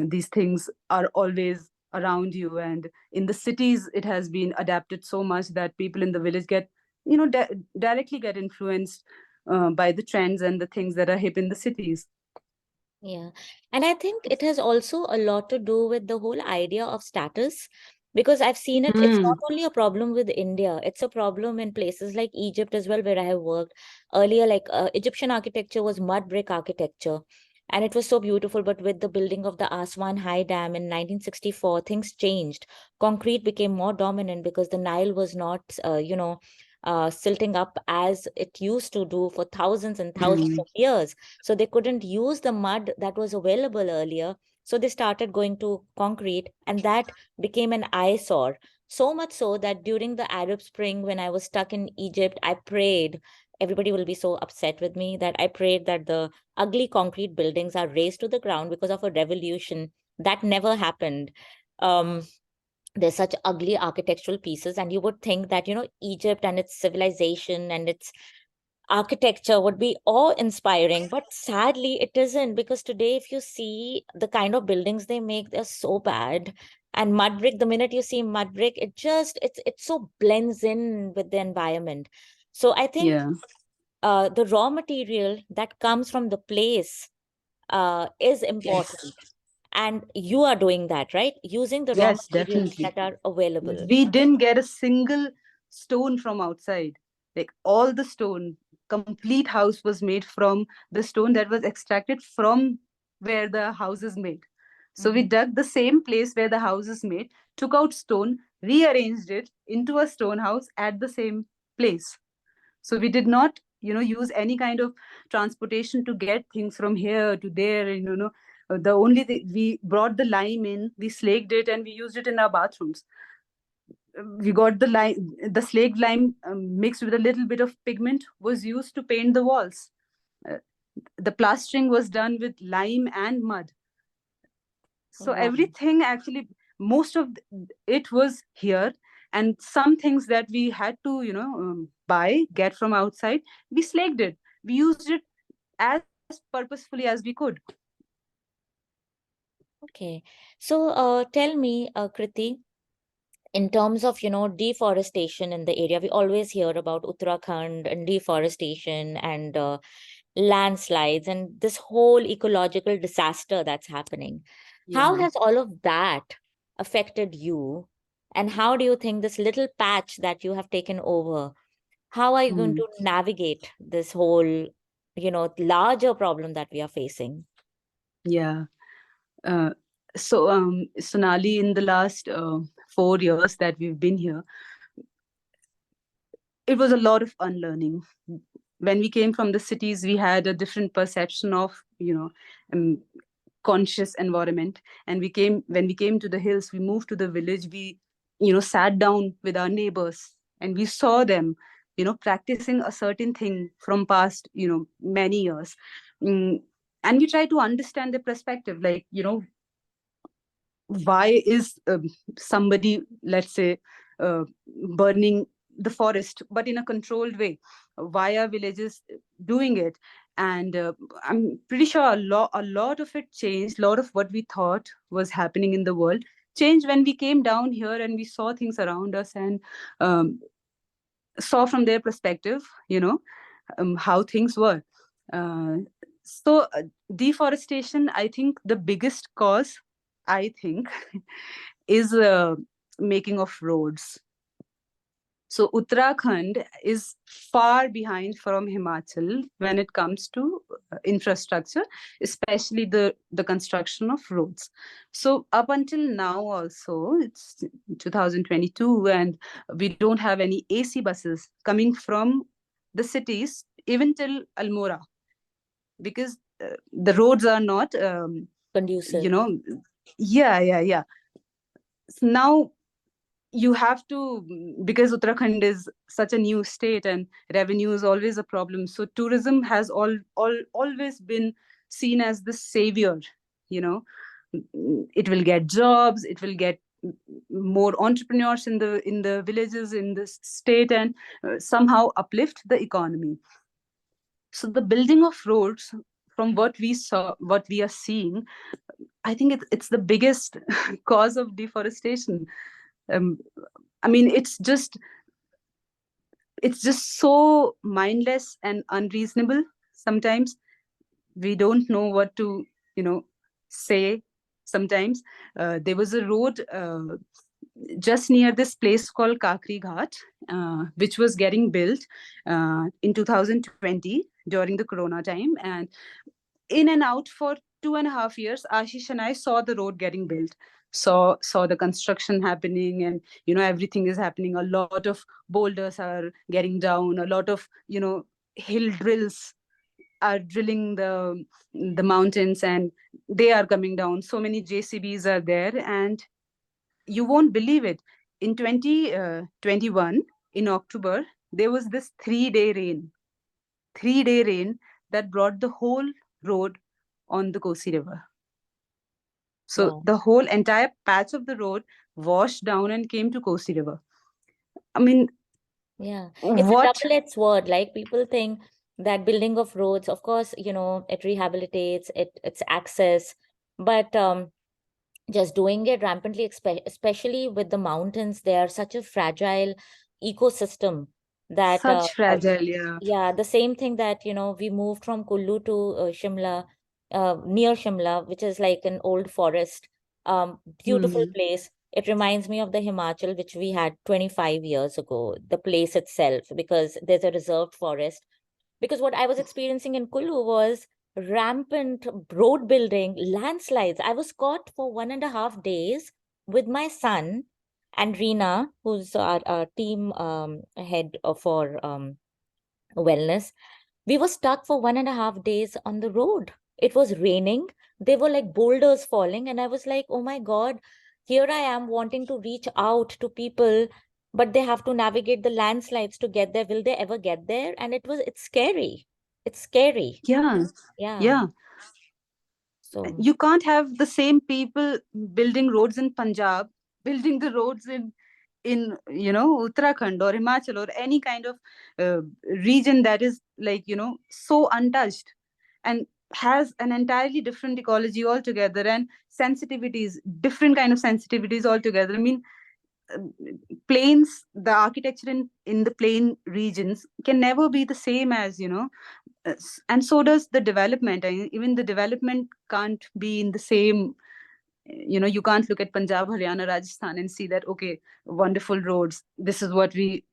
these things are always around you. And in the cities it has been adapted so much that people in the village get, directly get influenced by the trends and the things that are hip in the cities. Yeah. And I think it has also a lot to do with the whole idea of status, because I've seen it. It's not Hmm. only a problem with India, it's a problem in places like Egypt as well, where I have worked earlier. Like Egyptian architecture was mud brick architecture, and it was so beautiful. But with the building of the Aswan High Dam in 1964, things changed. Concrete became more dominant because the Nile was not, silting up as it used to do for thousands and thousands Hmm. of years. So they couldn't use the mud that was available earlier. So they started going to concrete, and that became an eyesore. So much so that during the Arab Spring, when I was stuck in Egypt, I prayed. Everybody will be so upset with me that I prayed that the ugly concrete buildings are razed to the ground because of a revolution. That never happened. Um, there's such ugly architectural pieces, and you would think that, Egypt and its civilization and its architecture would be awe-inspiring, but sadly it isn't, because today if you see the kind of buildings they make, they're so bad. And mud brick, the minute you see mud brick, it so blends in with the environment. So I think the raw material that comes from the place is important. And you are doing that, right? Using the raw Yes, materials definitely. that are available. We didn't get a single stone from outside. Like all the stone, complete house was made from the stone that was extracted from where the house is made. So we dug the same place where the house is made, took out stone, rearranged it into a stone house at the same place. So we did not, use any kind of transportation to get things from here to there. And, the only thing, we brought the lime in, we slaked it, and we used it in our bathrooms. We got the slaked lime mixed with a little bit of pigment was used to paint the walls. Uh, the plastering was done with lime and mud. So Wow. everything actually, most of it was here, and some things that we had to, buy, get from outside, we slaked it. We used it as purposefully as we could. Okay. So tell me, Kriti, in terms of, deforestation in the area, we always hear about Uttarakhand and deforestation and landslides and this whole ecological disaster that's happening. How Yeah. has all of that affected you? And how do you think this little patch that you have taken over, how are you going Hmm. to navigate this whole, larger problem that we are facing? Yeah. Uh, Sonali, in the last 4 years that we've been here, it was a lot of unlearning. When we came from the cities, we had a different perception of, um, conscious environment. And when we came to the hills, we moved to the village, we, sat down with our neighbors, and we saw them, practicing a certain thing from past, many years. Mm, and we try to understand the perspective, like, why is somebody, let's say, uh, burning the forest, but in a controlled way? Why are villages doing it? And I'm pretty sure a lot of it changed. A lot of what we thought was happening in the world changed when we came down here and we saw things around us, and um, saw from their perspective, how things were. uh, so deforestation, I think the biggest cause, I think, is making of roads. So Uttarakhand is far behind from Himachal when it comes to infrastructure, especially the construction of roads. So up until now, also it's 2022, and we don't have any AC buses coming from the cities even till Almora, because the roads are not, you Conducive. know, yeah. So now you have to, because Uttarakhand is such a new state and revenue is always a problem. So tourism has always been seen as the savior. You know, it will get jobs, it will get more entrepreneurs in the villages in this state, and somehow uplift the economy. So the building of roads, from what we are seeing, I think it's the biggest cause of deforestation. um, I mean, it's just so mindless and unreasonable. Sometimes we don't know what to, say. Sometimes there was a road just near this place called Kakri Ghat, which was getting built in 2020 during the Corona time, and in and out for 2.5 years, Ashish and I saw the road getting built, saw the construction happening, and everything is happening. A lot of boulders are getting down, a lot of hill drills are drilling the mountains, and they are coming down. So many JCBs are there, and you won't believe it. In 2021, in October, there was this 3-day rain that brought the whole road on the Kosi River. So Wow. the whole entire patch of the road washed down and came to Kosi River. I mean, Yeah, it's a what? double-edged sword. Like people think that building of roads, of course, it rehabilitates, it's access, but just doing it rampantly, especially with the mountains. They are such a fragile ecosystem that, Such fragile, yeah. yeah, the same thing that, we moved from Kullu to Shimla, near Shimla, which is like an old forest, beautiful Hmm. place. It reminds me of the Himachal, which we had 25 years ago, the place itself, because there's a reserved forest. Because what I was experiencing in Kullu was rampant road building, landslides. I was caught for 1.5 days with my son and Reena, who's our team head for wellness. We were stuck for 1.5 days on the road. It was raining. There were like boulders falling, and I was like, oh my God, here I am wanting to reach out to people, but they have to navigate the landslides to get there. Will they ever get there? And it's scary. It's scary. Yeah, Yeah. yeah. So, You can't have the same people building roads in Punjab, building the roads in Uttarakhand or Himachal or any kind of uh, region that is like so untouched and has an entirely different ecology altogether and sensitivities, different kind of sensitivities altogether. I mean, uh, plains, the architecture in the plain regions can never be the same as and so does the development. I mean, even the development can't be in the same. You can't look at Punjab, Haryana, Rajasthan and see that, okay, wonderful roads, this is what we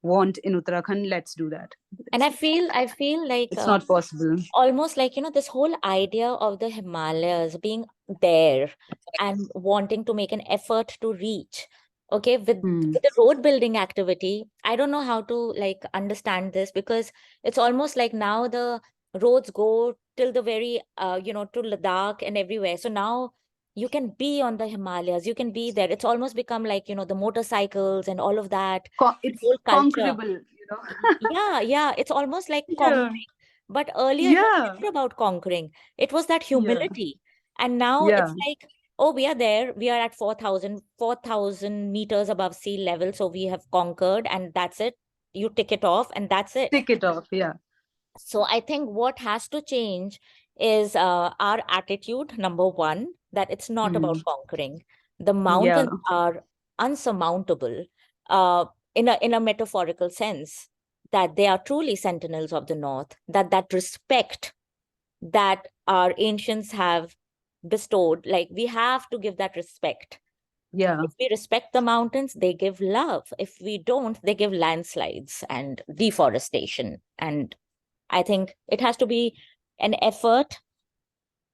want in Uttarakhand, let's do that. and it's I feel like it's not possible. almost like, this whole idea of the Himalayas being there and wanting to make an effort to reach. Okay, Hmm. with the road building activity, I don't know how to like understand this, because it's almost like now the roads go till the very to Ladakh and everywhere. So now you can be on the Himalayas, you can be there. It's almost become like, the motorcycles and all of that, the It's whole culture. conquerable. Yeah, yeah, it's almost like Yeah, conquering. But earlier it was yeah, never about conquering. It was that yeah, humility. And now yeah. it's like, oh, we are there. We are at 4,000 meters above sea level. So we have conquered, and that's it. You tick it off, and that's it. Tick it off. Yeah. So I think what has to change is our attitude, number one, that it's not about Hmm. conquering. The Yeah. mountains are unsurmountable, uh, in a metaphorical sense, that they are truly sentinels of the north, that respect that our ancients have bestowed, like we have to give that respect. Yeah. If we respect the mountains, they give love. If we don't, they give landslides and deforestation. And I think it has to be an effort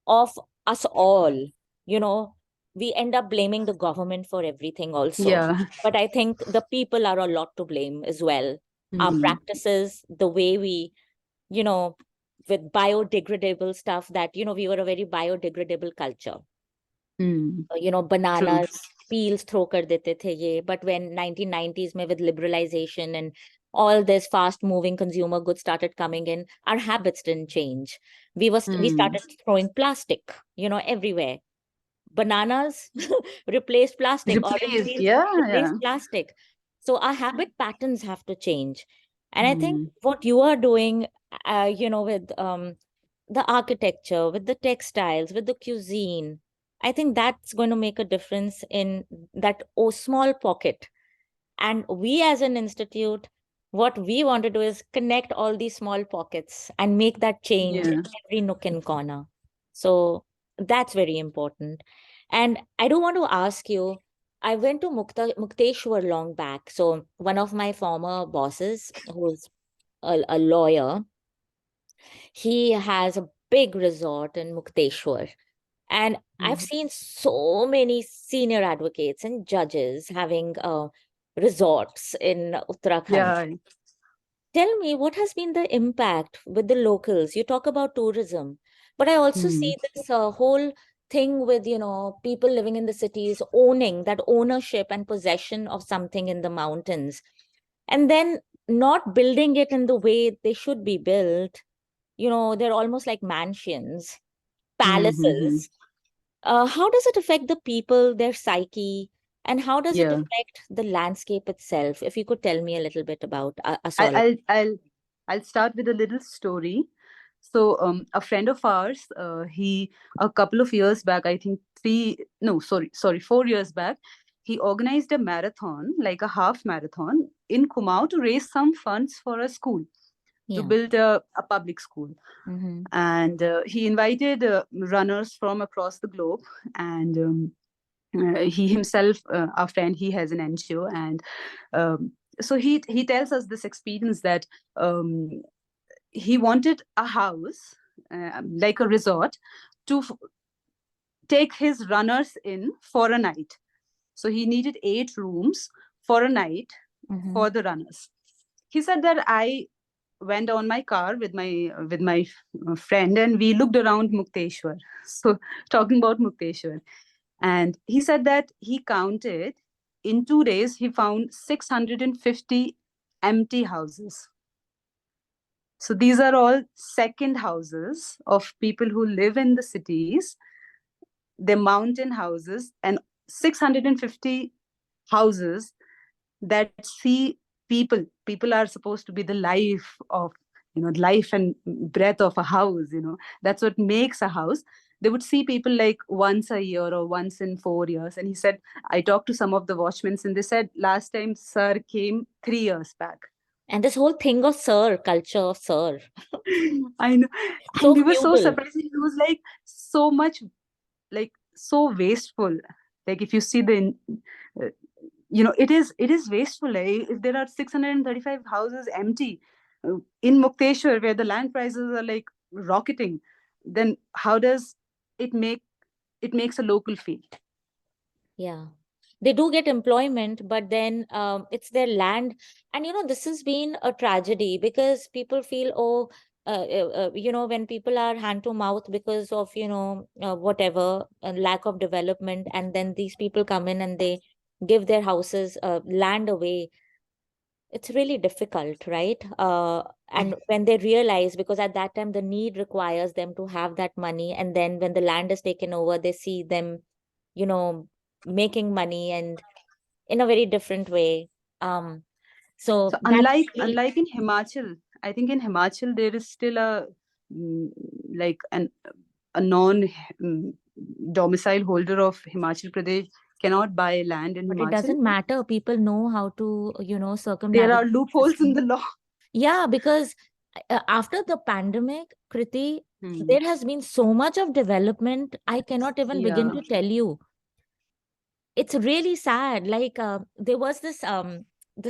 of us all. You know, we end up blaming the government for everything also. Yeah. But I think the people are a lot to blame as well. Our Hmm. practices, the way we, you know, with biodegradable stuff, that, we were a very biodegradable culture. Hmm. True. Bananas peels throw kar dete the ye, but when 1990s mein with liberalization and all this fast moving consumer goods started coming in, our habits didn't change. We Hmm. started throwing plastic, everywhere. Bananas replaced plastic, orange Replaced. peels Yeah. Yeah. replaced plastic. So our habit patterns have to change. And I think Hmm. what you are doing, with the architecture, with the textiles, with the cuisine, I think that's going to make a difference in that small pocket. And we as an institute, what we want to do is connect all these small pockets and make that change in Yeah. every nook and corner. So that's very important. And I do want to ask you, I went to Mukteshwar long back. So one of my former bosses, who's a lawyer, he has a big resort in Mukteshwar. And I've Hmm. seen so many senior advocates and judges having resorts in Uttarakhand. Yeah. Tell me, what has been the impact with the locals? You talk about tourism, but I also Hmm. see this whole thing with, people living in the cities owning that ownership and possession of something in the mountains, and then not building it in the way they should be built. They're almost like mansions, Hmm. Hmm. Hmm. palaces. How does it affect the people, their psyche, and how does it Yeah. affect the landscape itself? If you could tell me a little bit about us I, all. I'll I'll I'll start with a little story. So a friend of ours, a couple of years back, I think 4 years back, he organized a marathon, like a half marathon in Kumaon, to raise some funds for a school, to Yeah. build a public school. Mm-hmm. And he invited runners from across the globe. And he himself, our friend, he has an NGO. And so he tells us this experience that he wanted a house, like a resort, to take his runners in for a night. So he needed 8 rooms for a night Mm-hmm. for the runners. He said that I went on my car with my friend, and we looked around Mukteshwar. So talking about Mukteshwar, and he said that he counted, in 2 days he found 650 empty houses. So these are all second houses of people who live in the cities, the mountain houses, and 650 houses that see people. People are supposed to be the life of, life and breath of a house. That's what makes a house. They would see people like once a year or once in 4 years. And he said, I talked to some of the watchmen, and they said last time sir came 3 years back. And this whole thing of sir, culture of sir, I know. And so we were so feudal. surprised. It was like so much, like so wasteful. Like if you see uh, it is wasteful. If there are 635 houses empty in Mukteshwar, where the land prices are like rocketing, then how does it makes a local feel? Yeah. They do get employment, but then it's their land. And, this has been a tragedy because people feel, oh, when people are hand to mouth because of, whatever, lack of development, and then these people come in and they give their houses, land away. It's really difficult, right? And when they realize, because at that time the need requires them to have that money, and then when the land is taken over, they see them, you know, making money and in a very different way. So So that's really, unlike in Himachal, I think in Himachal there is still mm, like a non domicile holder of Himachal Pradesh cannot buy land in but it Himachal. doesn't matter. People know how to, There are circumnavigate the loopholes in the system. law. Yeah, because after the pandemic, Kriti, Hmm. there has been so much of development. I cannot even begin Yeah. to tell you. It's really sad. Like there was this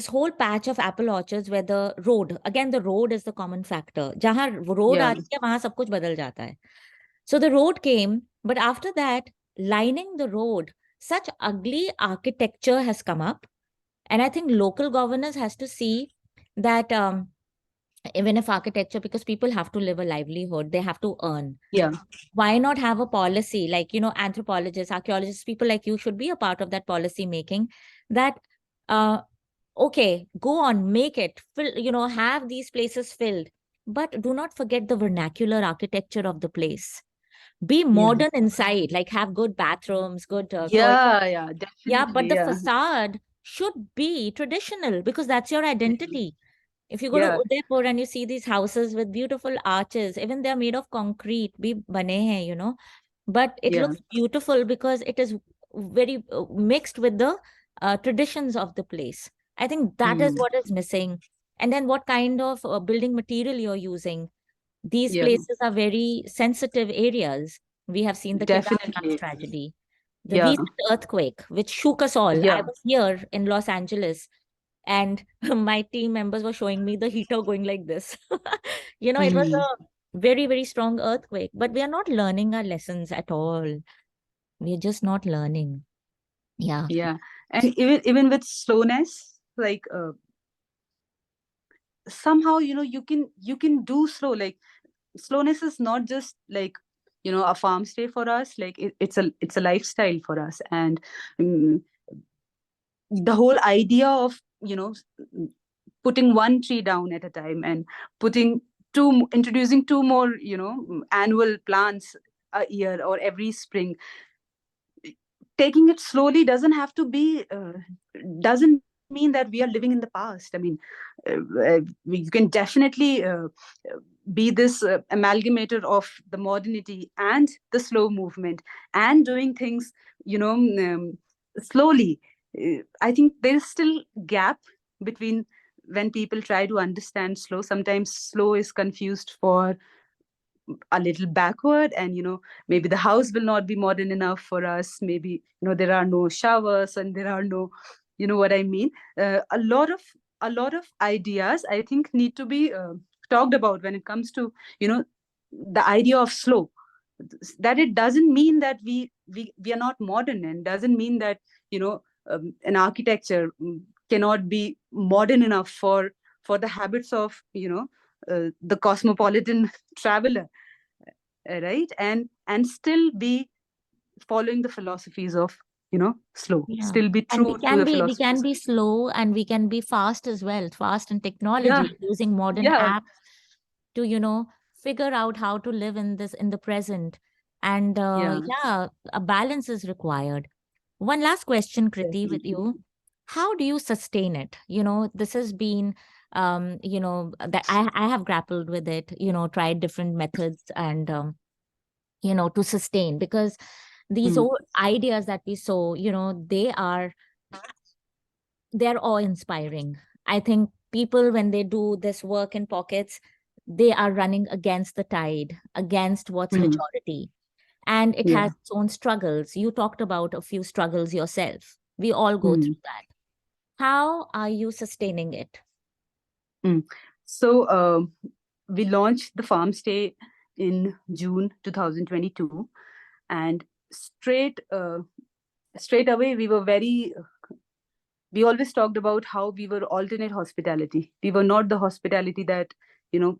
whole patch of apple orchards where the road, again, the road is the common factor. Jahan road Yeah. aati hai, wahan sab kuch badal jata hai. So the road came, but after that, lining the road, such ugly architecture has come up. And I think local governors has to see that even if architecture, because people have to live a livelihood, they have to earn. Yeah. Why not have a policy like, anthropologists, archaeologists, people like you should be a part of that policy making, that uh, okay, go on, make it fill, have these places filled, but do not forget the vernacular architecture of the place. Be Yeah. modern inside, like have good bathrooms, good toilets. Yeah. Yeah. Yeah, but Definitely. the Yeah. facade should be traditional because that's your identity. If you go to Yeah. Udaipur and you see these houses with beautiful arches, even they're made of concrete, bhi bane hain, but it Yeah. looks beautiful because it is very mixed with the traditions of the place. I think that is Hmm. what is missing. And then what kind of building material you're using. These Yeah. places are very sensitive areas. We have seen the Kedarnath Definitely. tragedy, the Yeah. recent earthquake, which shook us all. I Yeah. was here in Los Angeles and my team members were showing me the heater going like this. It was Hmm. a very, very strong earthquake, but we are not learning our lessons at all. We're just not learning. Yeah. Yeah. And even with slowness, like somehow you can do slow. Like slowness is not just like a farm stay for us. Like it's a lifestyle for us. And mm, the whole idea of putting one tree down at a time, and introducing two more annual plants a year or every spring. Taking it slowly doesn't have to be doesn't mean that we are living in the past. I mean, you can definitely be this amalgamator of the modernity and the slow movement and doing things, slowly. I think there's still gap between when people try to understand slow. Sometimes slow is confused for a little backward, and maybe the house will not be modern enough for us. Maybe there are no showers and there are no, what I mean. A lot of ideas, I think, need to be talked about when it comes to the idea of slow. That it doesn't mean that we are not modern, and doesn't mean that an architecture cannot be modern enough for the habits of the cosmopolitan traveler, right? And still be following the philosophies of slow, Yeah. still be And true to the we can philosophies. be slow and we can be fast as well, fast in Yeah, technology, using modern yeah, apps to, figure out how to live in the present. And yeah, yeah, a balance is required. One last question, Kriti, with definitely. you. How do you sustain it? This has been, that I have grappled with it, tried different methods and, to sustain, because these Mm, old ideas that we saw, they're awe-inspiring. I think people, when they do this work in pockets, they are running against the tide, against what's mm, majority. And it has yeah. its own struggles. You talked about a few struggles yourself. We all go Mm, through that. How are you sustaining it? mm. So we launched the farm stay in June 2022, and straight away we always talked about how we were alternate hospitality. We were not the hospitality that you know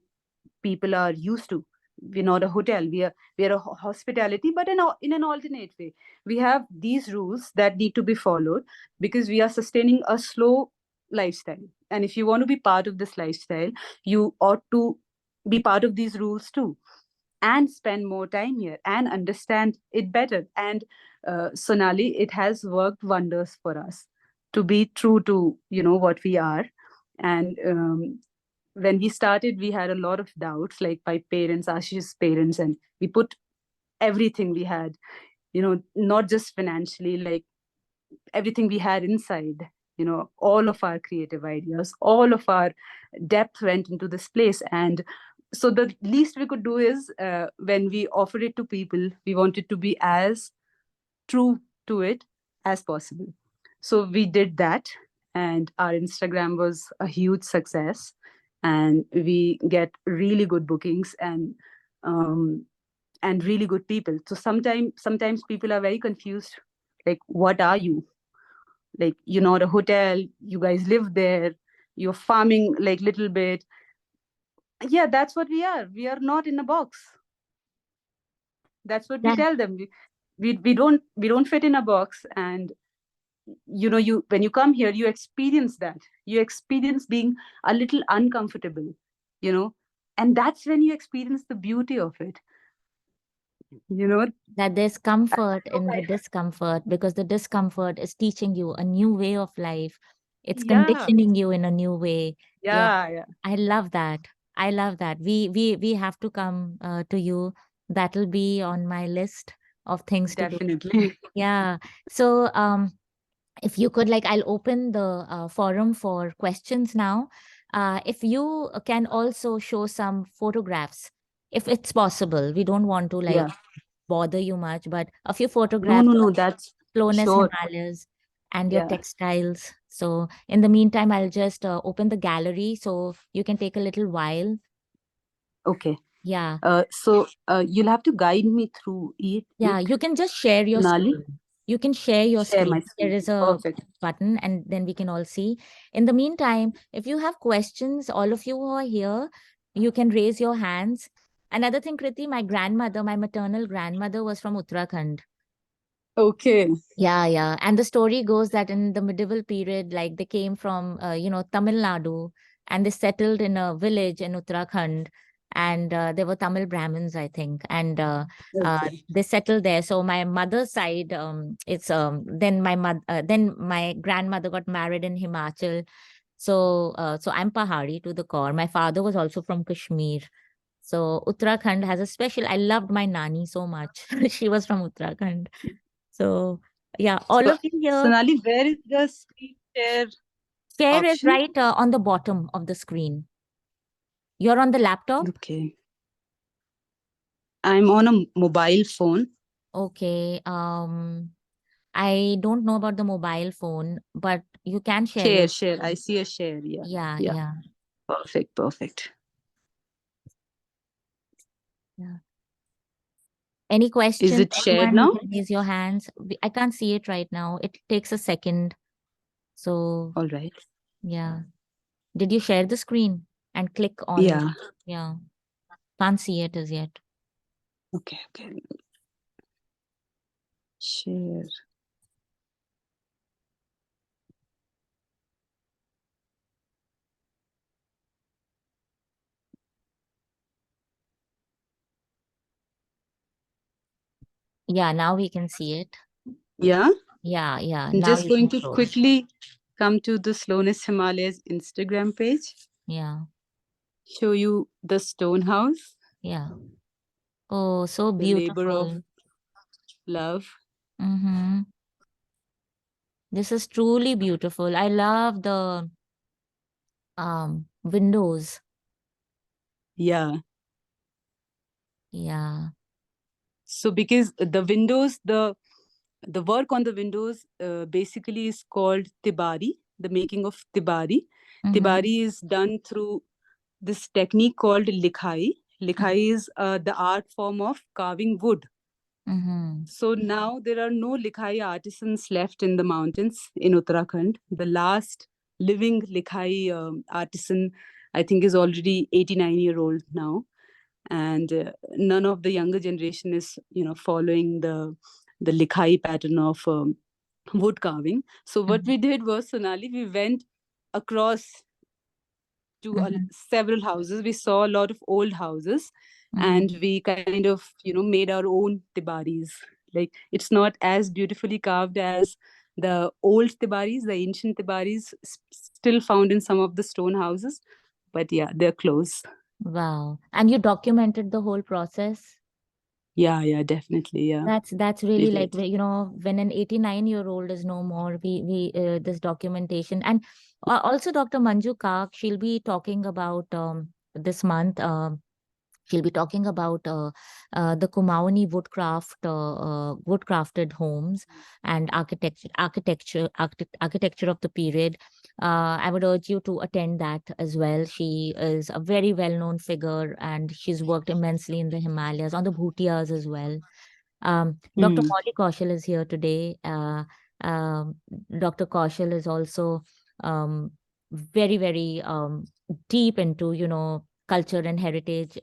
people are used to. We're not a hotel. We are a hospitality, but in an alternate way. We have these rules that need to be followed because we are sustaining a slow lifestyle. And if you want to be part of this lifestyle, you ought to be part of these rules too, and spend more time here and understand it better. And Sonali, it has worked wonders for us to be true to what we are. And when we started, we had a lot of doubts, like my parents, Ashish's parents, and we put everything we had, not just financially, like everything we had inside, all of our creative ideas, all of our depth went into this place. And so the least we could do is, when we offered it to people, we wanted to be as true to it as possible. So we did that, and our Instagram was a huge success, and we get really good bookings, and really good people. So sometimes people are very confused, like, what are you? Like, you're not a hotel, you guys live there, you're farming like little bit. Yeah, that's what we are. We are not in a box. That's what we That tell them. We don't fit in a box. And you when you come here, you experience that. You experience being a little uncomfortable, you know and that's when you experience the beauty of it you know that there's comfort in the discomfort, because the discomfort is teaching you a new way of life. It's yeah, conditioning you in a new way. Yeah, yeah, yeah, I love that. I love that. We have to come to you. That'll be on my list of things to do. definitely. Yeah. So, if you could, like, I'll open the forum for questions now. If you can also show some photographs, if it's possible. We don't want to like Yeah, bother you much, but a few no, photographs no, of no, that's Slowness sure. Himalayas and your Yeah, textiles. So in the meantime, I'll just open the gallery so you can take a little while. okay. Yeah. So you'll have to guide me through it, Yeah, you can just share your Sonali. screen. You can share your Share my screen. There screen. is a Perfect. button and then we can all see. In the meantime, if you have questions, all of you who are here, you can raise your hands. Another thing, Kriti, my grandmother, my maternal grandmother was from Uttarakhand. Okay. Yeah, yeah. And the story goes that in the medieval period, like they came from, Tamil Nadu, and they settled in a village in Uttarakhand. And they were Tamil Brahmins, I think. And Okay. they settled there. So my mother's side, it's then my grandmother got married in Himachal. So, so I'm Pahari to the core. My father was also from Kashmir. So Uttarakhand has a special, I loved my Nani so much. She was from Uttarakhand. So yeah, all So, of you here, Sonali, where is the screen share share is option? right on the bottom of the screen. You're on the laptop? Okay. I'm on a mobile phone. Okay. I don't know about the mobile phone, but you can share Share, your share. I screen. see a share. Yeah. Yeah, Yeah. yeah, Perfect. Perfect. yeah. Any Is questions? it shared Anyone, you now? can raise your hands. I can't see it right now. It takes a second. So All right. yeah. Did you share the screen and click on? Yeah. Yeah. Can't see it as yet. Okay. Okay. Share. Yeah, now we can see it. Yeah. Yeah, yeah. I'm Now just you can going to close. quickly come to the Slowness Himalayas Instagram page. Yeah, Show you the stone house, yeah. Oh, so the labor of beautiful. love. Mm-hmm. This is truly beautiful. I love the windows. Yeah. Yeah. So because the windows, the work on the windows basically is called tibari, the making of tibari. Mm-hmm. Tibari is done through this technique called likhai. Likhai is the art form of carving wood. Mm-hmm. So now there are no likhai artisans left in the mountains in Uttarakhand. The last living likhai artisan, I think, is already 89-year-old now, and none of the younger generation is, following the likhai pattern of wood carving. So what we did was, Sonali, we went across to Mm-hmm. several houses. We saw a lot of old houses, Mm-hmm. and we kind of, made our own tibaris. Like, it's not as beautifully carved as the old tibaris, the ancient tibaris still found in some of the stone houses. But yeah, they're close. Wow. And you documented the whole process? Yeah, yeah, definitely. Yeah, That's we really like, did. you know, when an 89-year-old is no more, we this documentation. And also Dr. Manju Kak, she'll be talking about this month. She'll be talking about the Kumaoni woodcrafted homes and architecture of the period. I would urge you to attend that as well. She is a very well-known figure, and she's worked immensely in the Himalayas, on the Bhutias as well. Dr. Hmm. Molly Kaushal is here today. Um, Dr. Kaushal is also very, very deep into, you know, culture and heritage.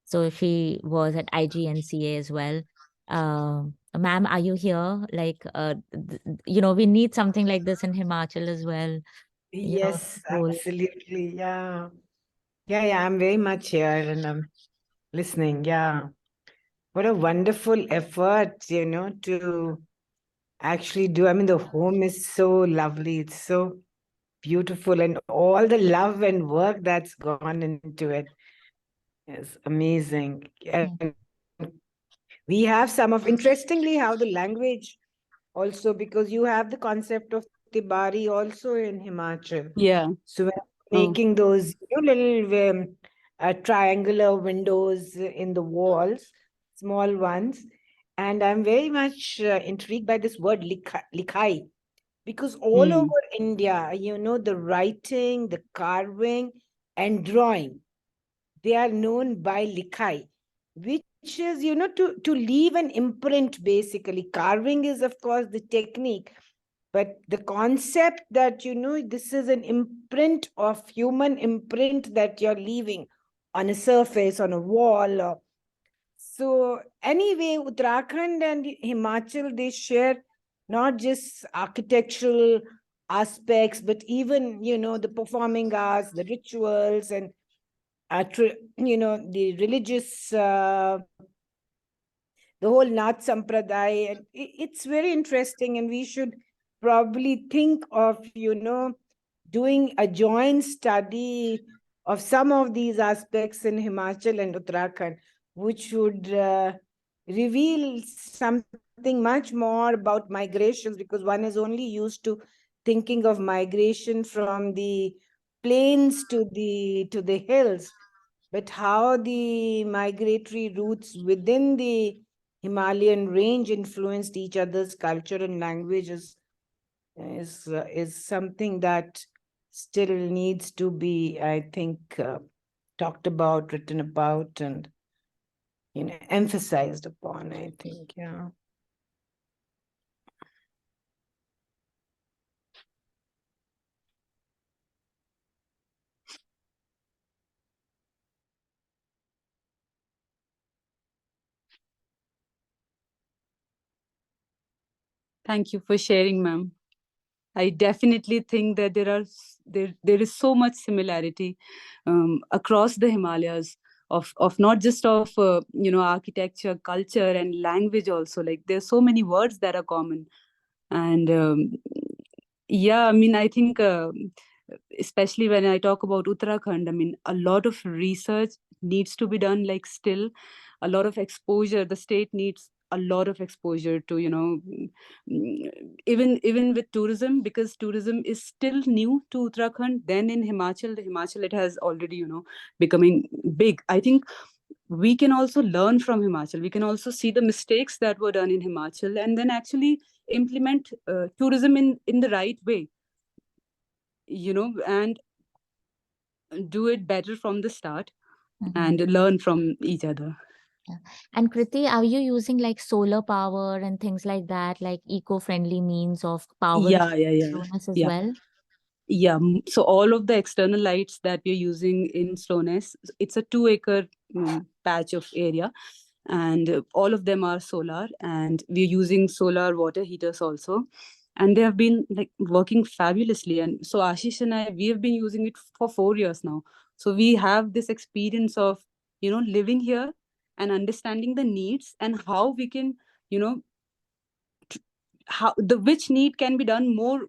So she was at IGNCA as well. Ma'am, are you here? Like, you know, we need something like this in Himachal as well. You know, Yes, whole. absolutely. Yeah. Yeah, I'm very much here and I'm listening. Yeah. What a wonderful effort, to actually do. I mean, the home is so lovely. It's so beautiful, and all the love and work that's gone into it is amazing. Yeah. And we have some of, interestingly, how the language also, because you have the concept of Tibari also in Himachal. Yeah. So when Oh. making those little triangular windows in the walls, small ones, and I'm very much intrigued by this word likhai, because all Hmm. over India, the writing, the carving, and drawing, they are known by likhai, which is, to leave an imprint basically. Carving is, of course, the technique, but the concept that, this is an imprint of human imprint that you're leaving on a surface, on a wall. So, anyway, Uttarakhand and Himachal, they share not just architectural aspects, but even, the performing arts, the rituals, and the religious, the whole Nath Sampradaya. It's very interesting, and we should probably think of, doing a joint study of some of these aspects in Himachal and Uttarakhand, which would reveal something much more about migrations, because one is only used to thinking of migration from the plains to the hills, but how the migratory routes within the Himalayan range influenced each other's culture and languages is something that still needs to be, I think, talked about, written about, and emphasized upon, I think. Yeah. Thank you for sharing, ma'am. I definitely think that there is so much similarity across the Himalayas of not just of architecture, culture, and language also. Like there's so many words that are common, and yeah, I mean, I think especially when I talk about Uttarakhand, I mean, a lot of research needs to be done. Like still, a lot of exposure. The state needs a lot of exposure to even with tourism, because tourism is still new to Uttarakhand. Then in Himachal it has already becoming big. I think we can also learn from Himachal. We can also see the mistakes that were done in Himachal, and then actually implement tourism in the right way, and do it better from the start and learn from each other. Yeah. And Kriti, are you using like solar power and things like that, like eco-friendly means of powering Slowness as well? Yeah, so all of the external lights that we're using in Slowness, it's a 2-acre patch of area, and all of them are solar, and we're using solar water heaters also, and they have been like working fabulously. And so Ashish and I, we have been using it for 4 years now, so we have this experience of living here and understanding the needs and how we can how the which need can be done more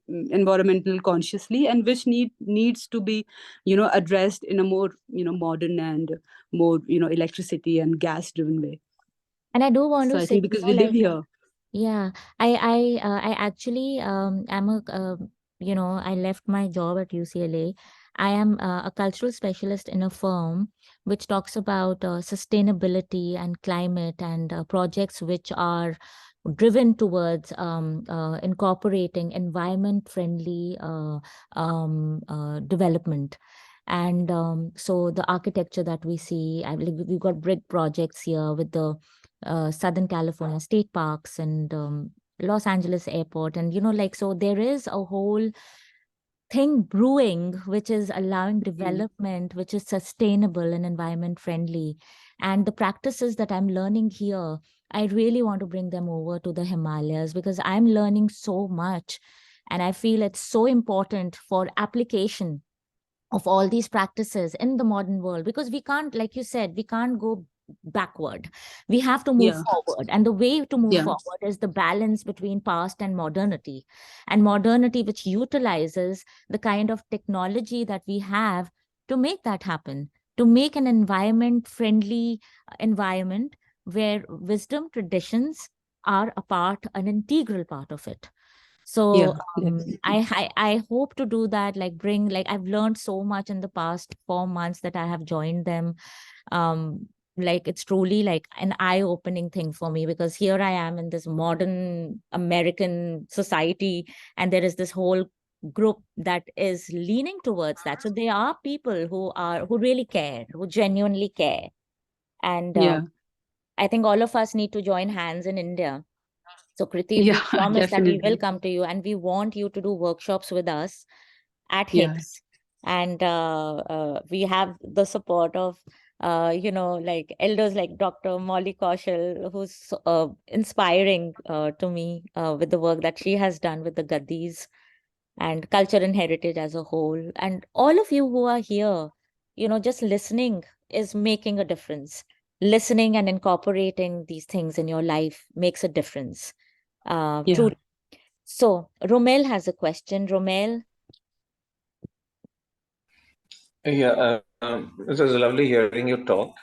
environmental consciously, and which needs to be addressed in a more modern and more electricity and gas driven way. And I do want So to I say, think because we live here. Yeah, I actually am I left my job at UCLA. I am a cultural specialist in a firm which talks about sustainability and climate and projects which are driven towards incorporating environment-friendly development. And so the architecture that we see, we've got brick projects here with the Southern California state parks and Los Angeles airport. And, so there is a whole thing brewing, which is allowing development, which is sustainable and environment friendly. And the practices that I'm learning here, I really want to bring them over to the Himalayas, because I'm learning so much. And I feel it's so important for application of all these practices in the modern world, because we can't, like you said, we can't go backward. We have to move forward, and the way to move forward is the balance between past and modernity which utilizes the kind of technology that we have to make that happen, to make an environment friendly environment where wisdom traditions are an integral part of it. So I hope to do that, like I've learned so much in the past 4 months that I have joined them. Like it's truly like an eye-opening thing for me, because here I am in this modern American society, and there is this whole group that is leaning towards that. So there are people who really care, who genuinely care. And I think all of us need to join hands in India. So Kriti, we promise that we will come to you, and we want you to do workshops with us at HICHS. And we have the support of, like elders like Dr. Molly Kaushal, who's inspiring to me with the work that she has done with the Gaddis and culture and heritage as a whole. And all of you who are here, just listening is making a difference. Listening and incorporating these things in your life makes a difference. Truly. So Romel has a question. Romel? Yeah, it was lovely hearing you talk.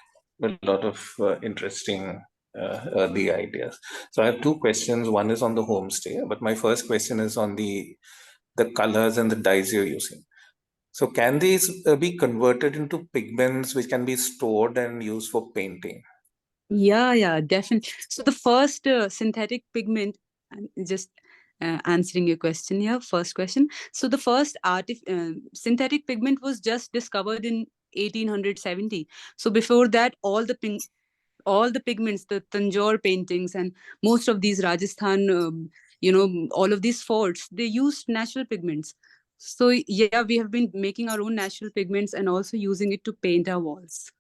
A lot of interesting the ideas. So I have two questions. One is on the homestay, but my first question is on the colors and the dyes you're using. So can these be converted into pigments which can be stored and used for painting? Yeah, definitely. So the first synthetic pigment, I'm just answering your question here, first question. So the first synthetic pigment was just discovered in 1870. So before that, all the pigments, the Tanjore paintings and most of these Rajasthan, all of these forts, they used natural pigments. So yeah, we have been making our own natural pigments and also using it to paint our walls.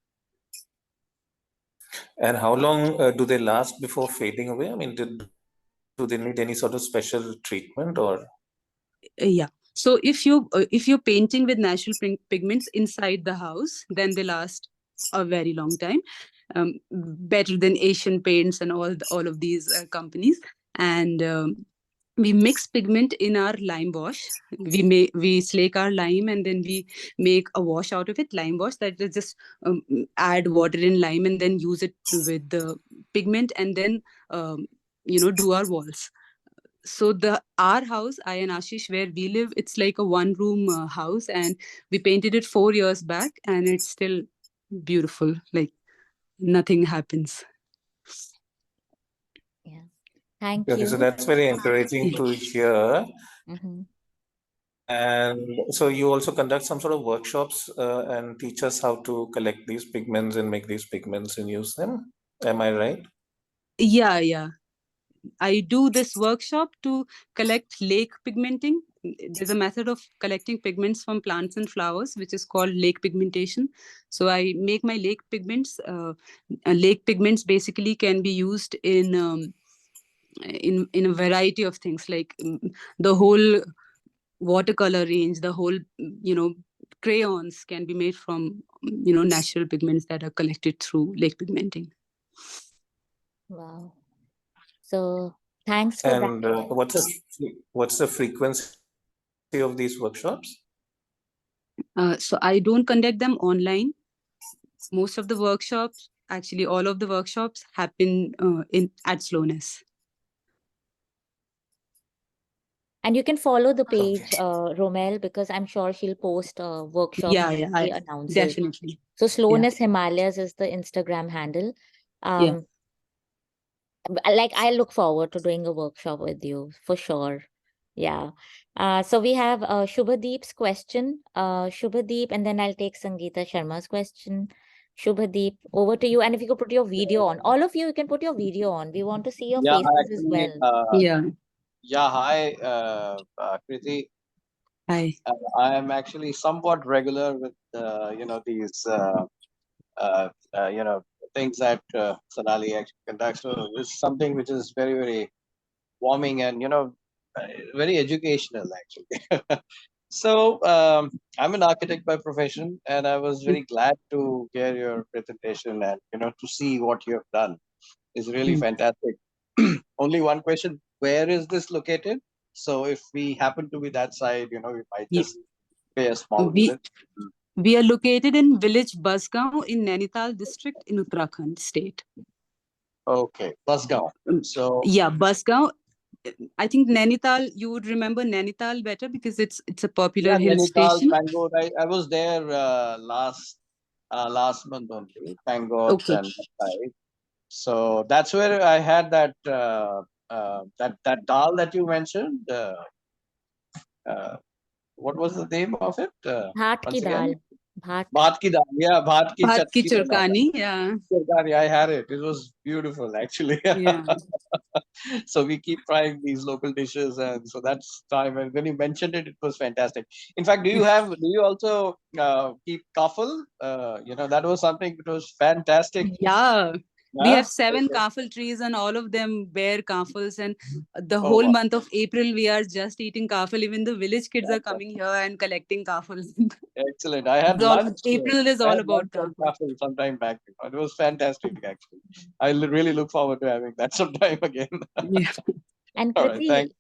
And how long do they last before fading away? I mean, do they need any sort of special treatment or? Yeah. So if you're painting with natural pigments inside the house, then they last a very long time, better than Asian paints and all of these companies. And we mix pigment in our lime wash. We slake our lime and then we make a wash out of it, lime wash, that is just add water in lime and then use it with the pigment and then do our walls. So our house, I and Ashish, where we live, it's like a one room house, and we painted it 4 years back, and it's still beautiful. Like nothing happens. Yeah. Thank Okay, so you. that's very encouraging to hear. Mm-hmm. And so you also conduct some sort of workshops and teach us how to collect these pigments and make these pigments and use them. Am I right? Yeah. I do this workshop to collect lake pigmenting. There's a method of collecting pigments from plants and flowers, which is called lake pigmentation. So I make my lake pigments. Lake pigments basically can be used in a variety of things, like the whole watercolor range, the whole crayons can be made from natural pigments that are collected through lake pigmenting. Wow. So thanks for that. And what's the frequency of these workshops? So I don't conduct them online. Most of the workshops, actually all of the workshops, happen at Slowness. And you can follow the Okay. page, Romel, because I'm sure she'll post a workshop Yeah, when she announces. definitely. So Slowness Himalayas is the Instagram handle. Yeah. Like I look forward to doing a workshop with you for sure. Yeah. So we have Shubhadeep's question. Shubhadeep, and then I'll take Sangeeta Sharma's question. Shubhadeep, over to you. And if you could put your video on, all of you can put your video on. We want to see your Yeah, faces as actually, well. hi, Kriti. Hi. I am actually somewhat regular with these things that Sonali actually conducts. So it's something which is very very warming and very educational actually. So I'm an architect by profession, and I was very glad to hear your presentation and to see what you have done. Is really fantastic. Only one question: where is this located? So if we happen to be that side, we might just pay a small visit. We are located in Village Basgaon in Nainital district in Uttarakhand state. Okay, Basgaon. So yeah, Basgaon. I think Nainital, you would remember Nainital better because it's a popular hill Nainital, station. Pangod. I was there last month only. Pangod and Matai. So that's where I had that that dal that you mentioned. What was the name of it? Bhat ki Once dal. again, Bhat. bhat ki dal. Yeah, bhat ki Bhat ki chatki churkani, yeah. Churkani, I had it. It was beautiful, actually. Yeah. So we keep trying these local dishes, and so that's time. And when you mentioned it, it was fantastic. In fact, do you also keep kafal? That was something that was fantastic. Yeah. We Yeah? have 7 Okay. kafal trees and all of them bear kafals, and the Oh, whole wow. month of April we are just eating kafal. Even the village kids are coming here and collecting kafals. Excellent. I had lunch. April is I all had about lunch on kafal. kafal some time back. It was fantastic, actually. I really look forward to having that sometime again. Yeah. And All right, Kriti, thanks.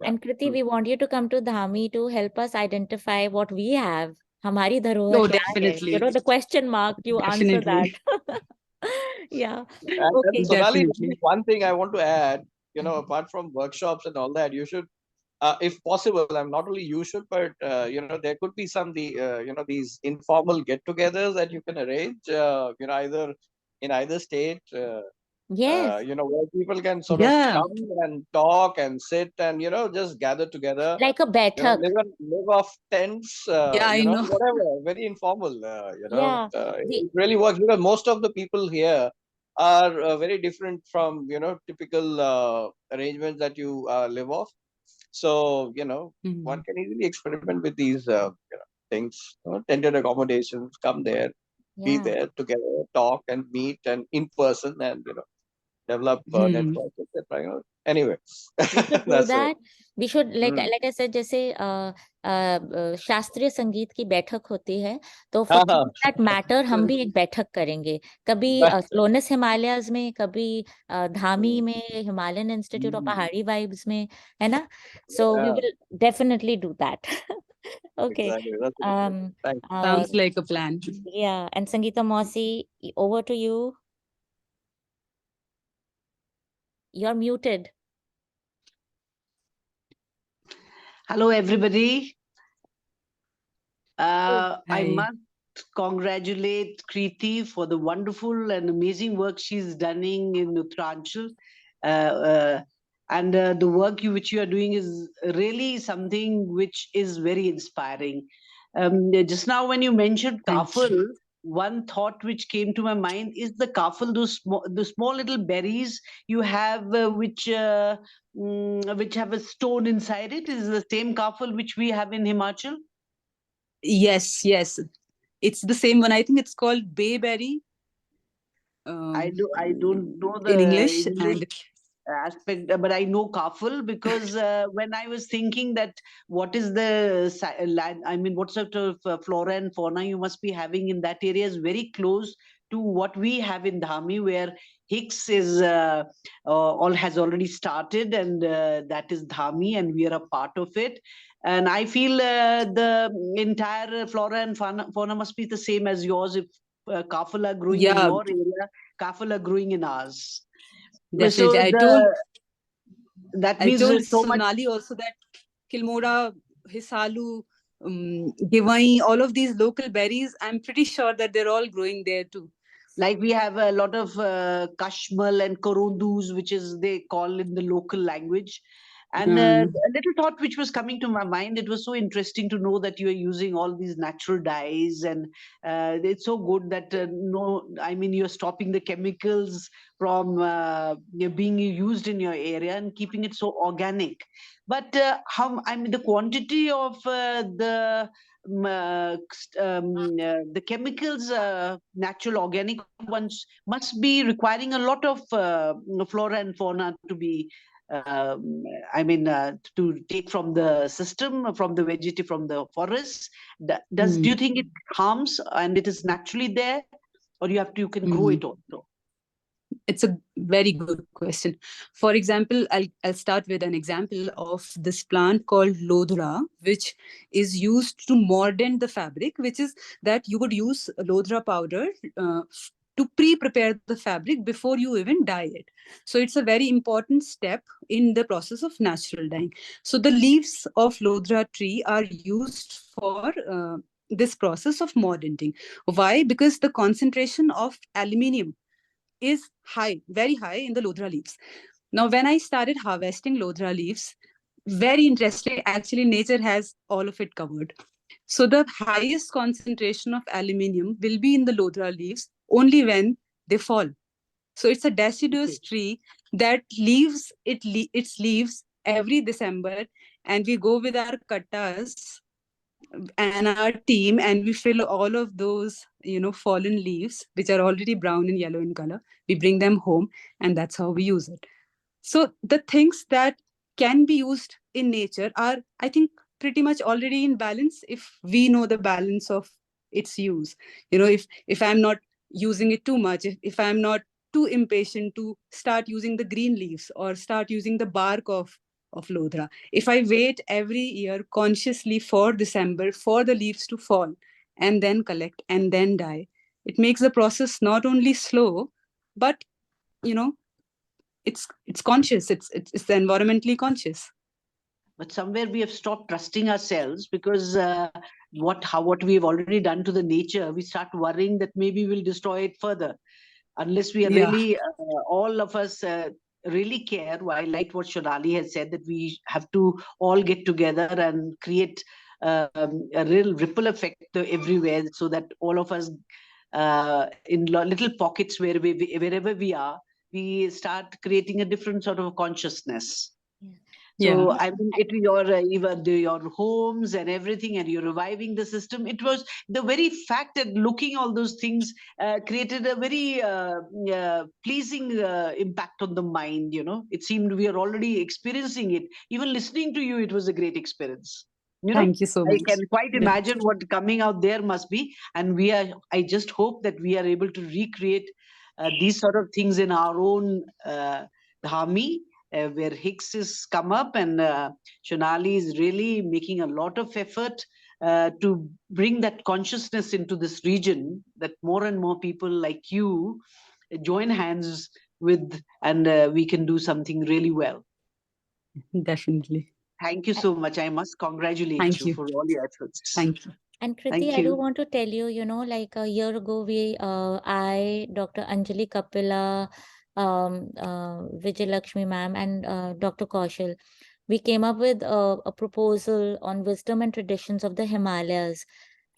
and Kriti, we want you to come to Dhami to help us identify what we have. हमारी धरोहर Oh, क्या है? definitely. You know, the question mark, you answer that. Definitely. Yeah. And Okay. Sonali, Definitely. one thing I want to add, apart from workshops and all that, you should, if possible, I'm not only you should, but there could be these informal get-togethers that you can arrange, either in either state, Yes. where people can sort of Yeah. come and talk and sit and just gather together, Like a baitak. live off tents, Yeah, I know. whatever, very informal, Yeah. it really works because most of the people here are very different from typical arrangements that you live off. So one can easily experiment with these things, tented accommodations. Come there, be Yeah. there together, talk and meet and in person, and develop networks, etc. Anyway, We should do that's it. that. We should, like Hmm. I said, जैसे शास्त्रीय संगीत की बैठक होती है, तो for things that matter हम भी एक बैठक करेंगे. कभी Slowness Himalayas में, कभी धामी में, Himalayan Institute of Pahari Vibes में, है ना? So we Yeah, will definitely do that. Okay. exactly. That's it. Thanks. Sounds like a plan. Yeah, and Sangeeta Mausi, over to you. You're muted. Hello, everybody. Hi. I must congratulate Kriti for the wonderful and amazing work she's done in Uttaranchal. And the work which you are doing is really something which is very inspiring. Just now, when you mentioned Thank kafal, you. one thought which came to my mind is the kafal, the small little berries you have, which have a stone inside it, is the same kafal which we have in Himachal. Yes, yes. It's the same one. I think it's called bayberry I don't know in the English. English And aspect, but I know kafal because when I was thinking that what is the land, I mean, what sort of flora and fauna you must be having in that area is very close to what we have in Dhami, where HICS is all has already started, and that is Dhami, and we are a part of it. And I feel the entire flora and fauna must be the same as yours. If kafal are growing in yeah, your area, kafal are growing in ours. So definitely. that I means told so much. Sonali also that Kilmora, Hisalu, Givai, all of these local berries, I'm pretty sure that they're all growing there too. Like we have a lot of kashmal and korodus, which is they call in the local language. And a little thought which was coming to my mind, it was so interesting to know that you are using all these natural dyes, and it's so good that you're stopping the chemicals from being used in your area and keeping it so organic. But the quantity of the chemicals, natural organic ones, must be requiring a lot of flora and fauna to be to take from the system, from the vegetative, from the forests. Do you think it harms and it is naturally there, or you can grow it also? It's a very good question. For example, I'll start with an example of this plant called lodra, which is used to mordant the fabric, which is that you would use lodra powder to pre-prepare the fabric before you even dye it. So it's a very important step in the process of natural dyeing. So the leaves of lodra tree are used for this process of mordanting. Why? Because the concentration of aluminium is high, very high in the lodra leaves. Now, when I started harvesting lodra leaves, very interesting, actually nature has all of it covered. So the highest concentration of aluminium will be in the lodra leaves only when they fall. So it's a deciduous tree that leaves its leaves every December, and we go with our kattas and our team, and we fill all of those fallen leaves which are already brown and yellow in color. We bring them home, and that's how we use it. So the things that can be used in nature are, I think, pretty much already in balance if we know the balance of its use. If I'm not using it too much, if I'm not too impatient to start using the green leaves or start using the bark of lodra, if I wait every year consciously for December for the leaves to fall and then collect and then dye. It makes the process not only slow, but it's conscious. It's the environmentally conscious. But somewhere we have stopped trusting ourselves because what we've already done to the nature, we start worrying that maybe we'll destroy it further. Unless we are really, all of us really care. I like what Shonali has said, that we have to all get together and create a real ripple effect everywhere, so that all of us in little pockets wherever we are, we start creating a different sort of consciousness. So I mean, even your homes and everything, and you're reviving the system. It was the very fact that looking all those things created a very pleasing impact on the mind. It seemed we are already experiencing it. Even listening to you, it was a great experience. Thank you so I much. can quite imagine what coming out there must be, and I just hope that we are able to recreate these sort of things in our own Dhami. Where HICHS has come up, and Shonali is really making a lot of effort to bring that consciousness into this region, that more and more people like you join hands with, and we can do something really well. Definitely. Thank you so much. I must congratulate you for all your efforts. Thank you. And Kriti, I do want to tell you, like a year ago, I, Dr. Anjali Kapila, Vijay Lakshmi ma'am, and Dr. Kaushal, we came up with a proposal on wisdom and traditions of the Himalayas.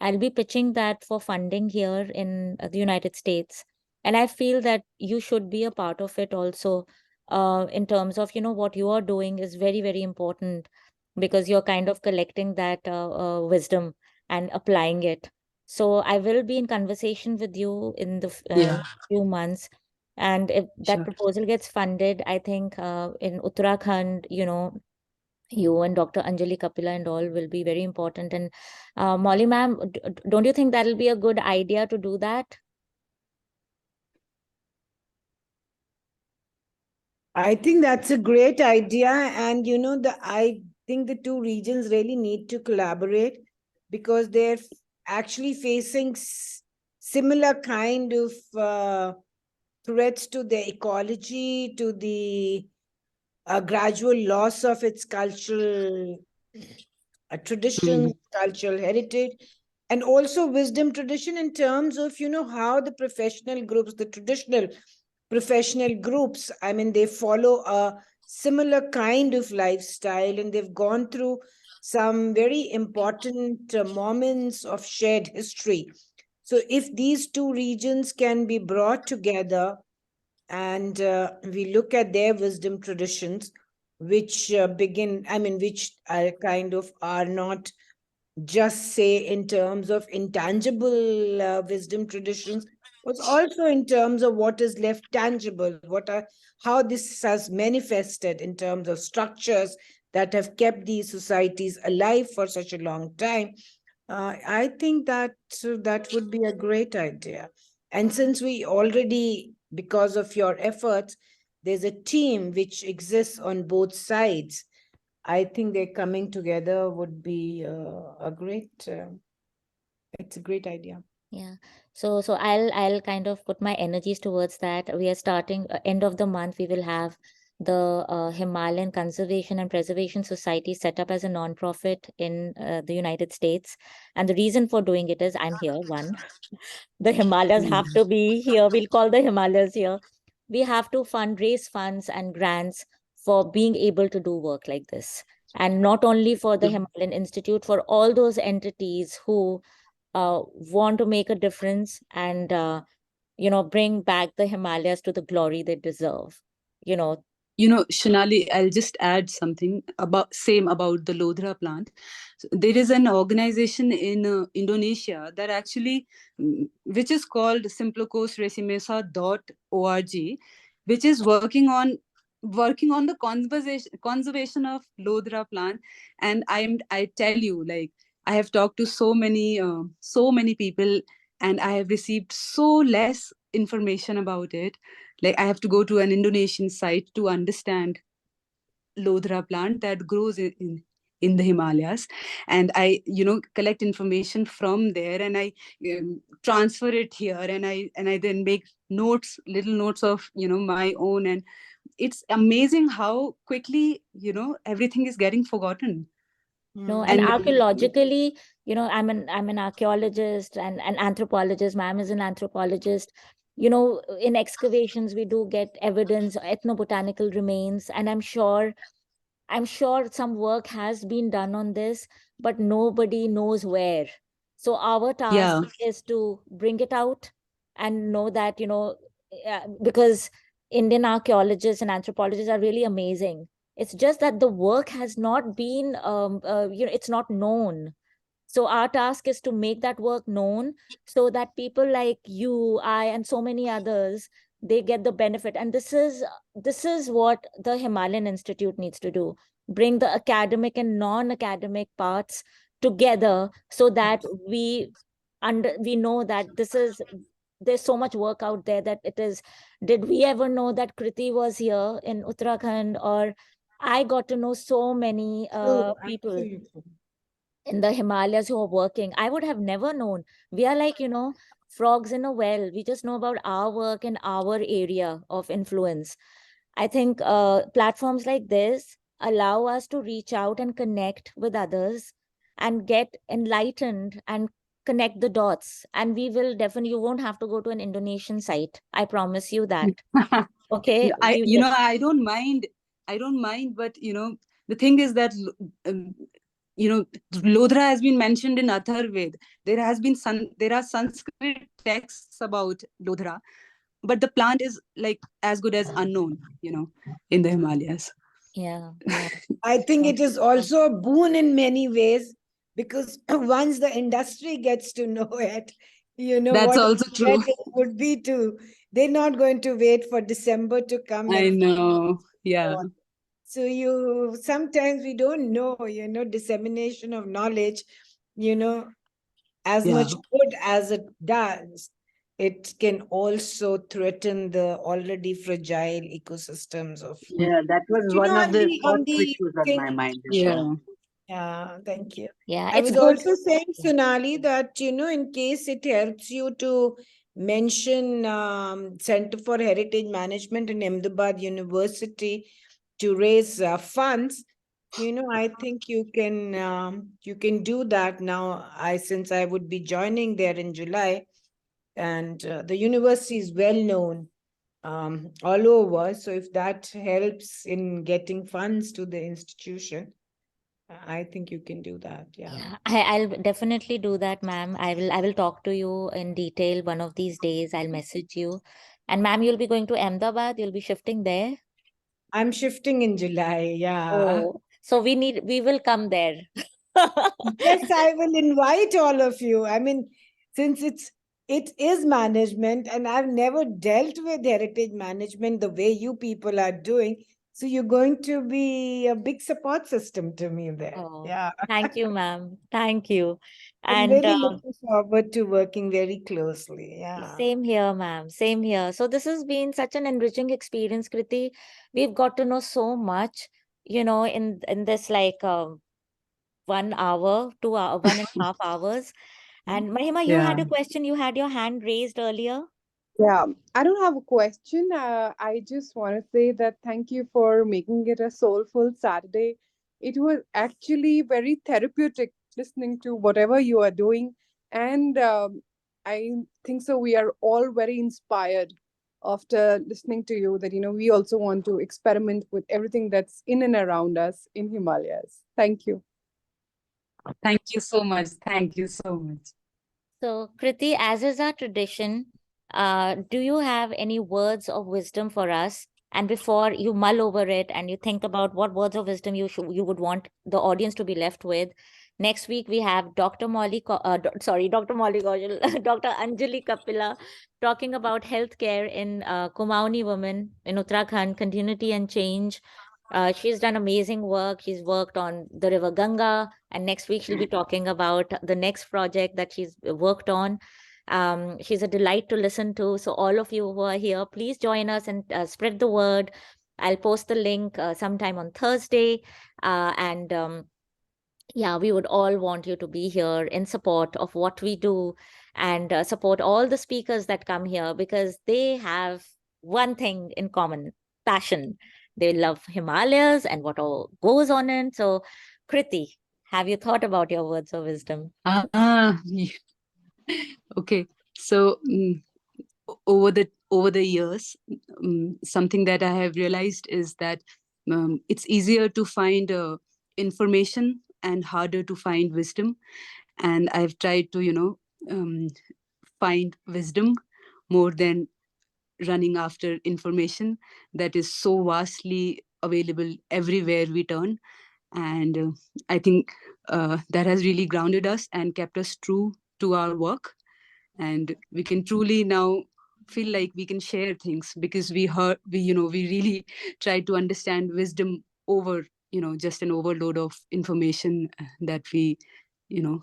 I'll be pitching that for funding here in the United States. And I feel that you should be a part of it also, in terms of, what you are doing is very, very important, because you're kind of collecting that wisdom and applying it. So I will be in conversation with you in the few months. And if that proposal gets funded, I think in Uttarakhand, you and Dr. Anjali Kapila and all will be very important. And Molly ma'am, don't you think that'll be a good idea to do that? I think that's a great idea. And, I think the two regions really need to collaborate, because they're actually facing similar kind of threats to the ecology, to the gradual loss of its cultural tradition, cultural heritage, and also wisdom tradition, in terms of, how the professional groups, the traditional professional groups, I mean, they follow a similar kind of lifestyle, and they've gone through some very important moments of shared history. So if these two regions can be brought together, and we look at their wisdom traditions, which which are kind of are not just, say, in terms of intangible wisdom traditions, but also in terms of what is left tangible, how this has manifested in terms of structures that have kept these societies alive for such a long time. I think that would be a great idea. And since we already, because of your efforts, there's a team which exists on both sides, I think they're coming together would be a great. It's a great idea. Yeah. So I'll kind of put my energies towards that. We are starting end of the month. We will have the Himalayan Conservation and Preservation Society set up as a non-profit in the United States. And the reason for doing it is I'm here. One, the Himalayas have to be here. We'll call the Himalayas here. We have to raise funds and grants for being able to do work like this. And not only for the Himalayan Institute, for all those entities who want to make a difference and, bring back the Himalayas to the glory they deserve. Shonali, I'll just add something about the Lodhra plant. So there is an organization in Indonesia that actually, which is called simplocosresimesa.org, which is working on the conservation of Lodhra plant. And I tell you, like, I have talked to so many people, and I have received so less information about it. Like, I have to go to an Indonesian site to understand Lodhra plant that grows in in the Himalayas, and I, collect information from there, and I transfer it here, and I then make little notes of my own, and it's amazing how quickly everything is getting forgotten. No, and And archaeologically, I'm an archaeologist and an anthropologist. Ma'am is an anthropologist. In excavations, we do get evidence, ethnobotanical remains, and I'm sure some work has been done on this, but nobody knows where. So our task is to bring it out and know that, because Indian archaeologists and anthropologists are really amazing. It's just that the work has not been, it's not known. So our task is to make that work known so that people like you, I, and so many others, they get the benefit. And this is what the Himalayan Institute needs to do. Bring the academic and non-academic parts together so that we know that there's so much work out there that it is. Did we ever know that Kriti was here in Uttarakhand? Or I got to know so many people in the Himalayas who are working. I would have never known. We are like, frogs in a well. We just know about our work and our area of influence. I think platforms like this allow us to reach out and connect with others and get enlightened and connect the dots. And we will definitely, you won't have to go to an Indonesian site. I promise you that. Okay. I don't mind. But the thing is that Lodhra has been mentioned in Atharved. There are Sanskrit texts about Lodhra, but the plant is like as good as unknown, in the Himalayas. Yeah. I think it is also a boon in many ways, because once the industry gets to know it, That's what also true. it would be to, they're not going to wait for December to come. I know. Yeah. So sometimes we don't know, dissemination of knowledge, as much good as it does, it can also threaten the already fragile ecosystems of. Yeah, that was one of the thoughts which was on my mind. Yeah, thank you. Yeah, I it's was good. also saying, Sonali, that, in case it helps you to mention Center for Heritage Management in Ahmedabad University to raise funds, I think you can do that now. Since I would be joining there in July, and the university is well known all over. So if that helps in getting funds to the institution, I think you can do that. Yeah, I'll definitely do that, ma'am. I will talk to you in detail one of these days. I'll message you. And ma'am, you'll be going to Ahmedabad. You'll be shifting there. I'm shifting in July. Yeah. Oh, so we will come there. Yes, I will invite all of you. I mean, since it is management, and I've never dealt with heritage management the way you people are doing. So you're going to be a big support system to me there. Oh, yeah. Thank you, ma'am. Thank you. I'm And really looking forward to working very closely. Yeah. same here, ma'am. Same here. So this has been such an enriching experience, Kriti. We've got to know so much, in this like 1 hour, 2 hour, 1.5 hours. And Mahima, you had a question. You had your hand raised earlier. Yeah, I don't have a question. I just want to say that thank you for making it a soulful Saturday. It was actually very therapeutic listening to whatever you are doing. And I think so. We are all very inspired after listening to you that, we also want to experiment with everything that's in and around us in Himalayas. Thank you. Thank you so much. Thank you so much. So, Kriti, as is our tradition, do you have any words of wisdom for us? And before you mull over it and you think about what words of wisdom you would want the audience to be left with, next week we have Dr. Molly Kaushal, Dr. Anjali Kapila talking about healthcare in Kumaoni women in Uttarakhand, continuity and change. She's done amazing work. She's worked on the River Ganga, and next week she'll be talking about the next project that she's worked on. She's a delight to listen to. So all of you who are here, please join us and spread the word. I'll post the link sometime on Thursday. And yeah, we would all want you to be here in support of what we do and support all the speakers that come here because they have one thing in common, passion. They love Himalayas and what all goes on in. So, Kriti, have you thought about your words of wisdom? Okay. So over the years, something that I have realized is that it's easier to find information and harder to find wisdom. And I've tried to, find wisdom more than running after information that is so vastly available everywhere we turn. And I think that has really grounded us and kept us true to our work. And we can truly now feel like we can share things because we really try to understand wisdom over just an overload of information that we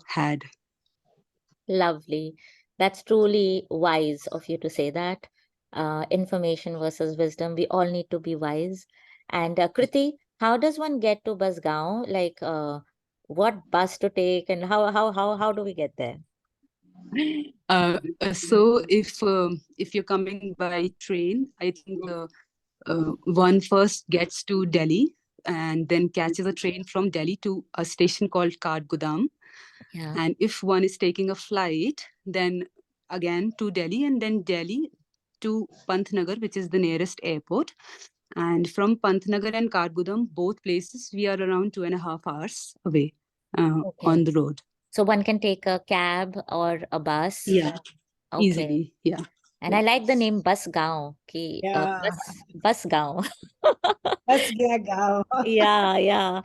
had. Lovely. That's truly wise of you to say that. Information versus wisdom. We all need to be wise. And Kriti, how does one get to Basgaon? Like, what bus to take, and how do we get there? So if you're coming by train, I think one first gets to Delhi and then catches a train from Delhi to a station called Kathgodam. Yeah. And if one is taking a flight, then again to Delhi and then Delhi to Pantnagar, which is the nearest airport. And from Pantnagar and Kathgodam, both places, we are around 2.5 hours away Okay. on the road. So one can take a cab or a bus. Yeah, Okay. easily. Yeah. And I like the name Basgaon. Ki, Yeah. Basgaon. Basgaon. Yeah, yeah.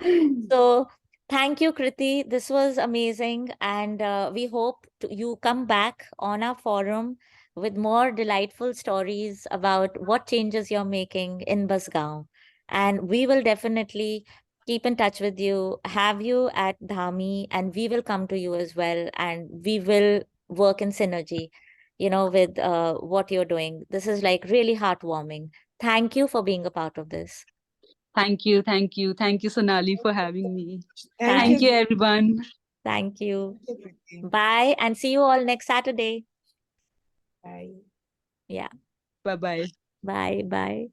So thank you, Kriti. This was amazing. And we hope you come back on our forum with more delightful stories about what changes you're making in Basgaon. And we will definitely keep in touch with you, have you at Dhami, and we will come to you as well. And we will work in synergy, with what you're doing. This is like really heartwarming. Thank you for being a part of this. Thank you, Sonali, for having me. Thank Thank you. you, everyone. Thank you. Thank you, Kriti. Bye, and see you all next Saturday. Bye. Yeah. Bye-bye. Bye. Bye.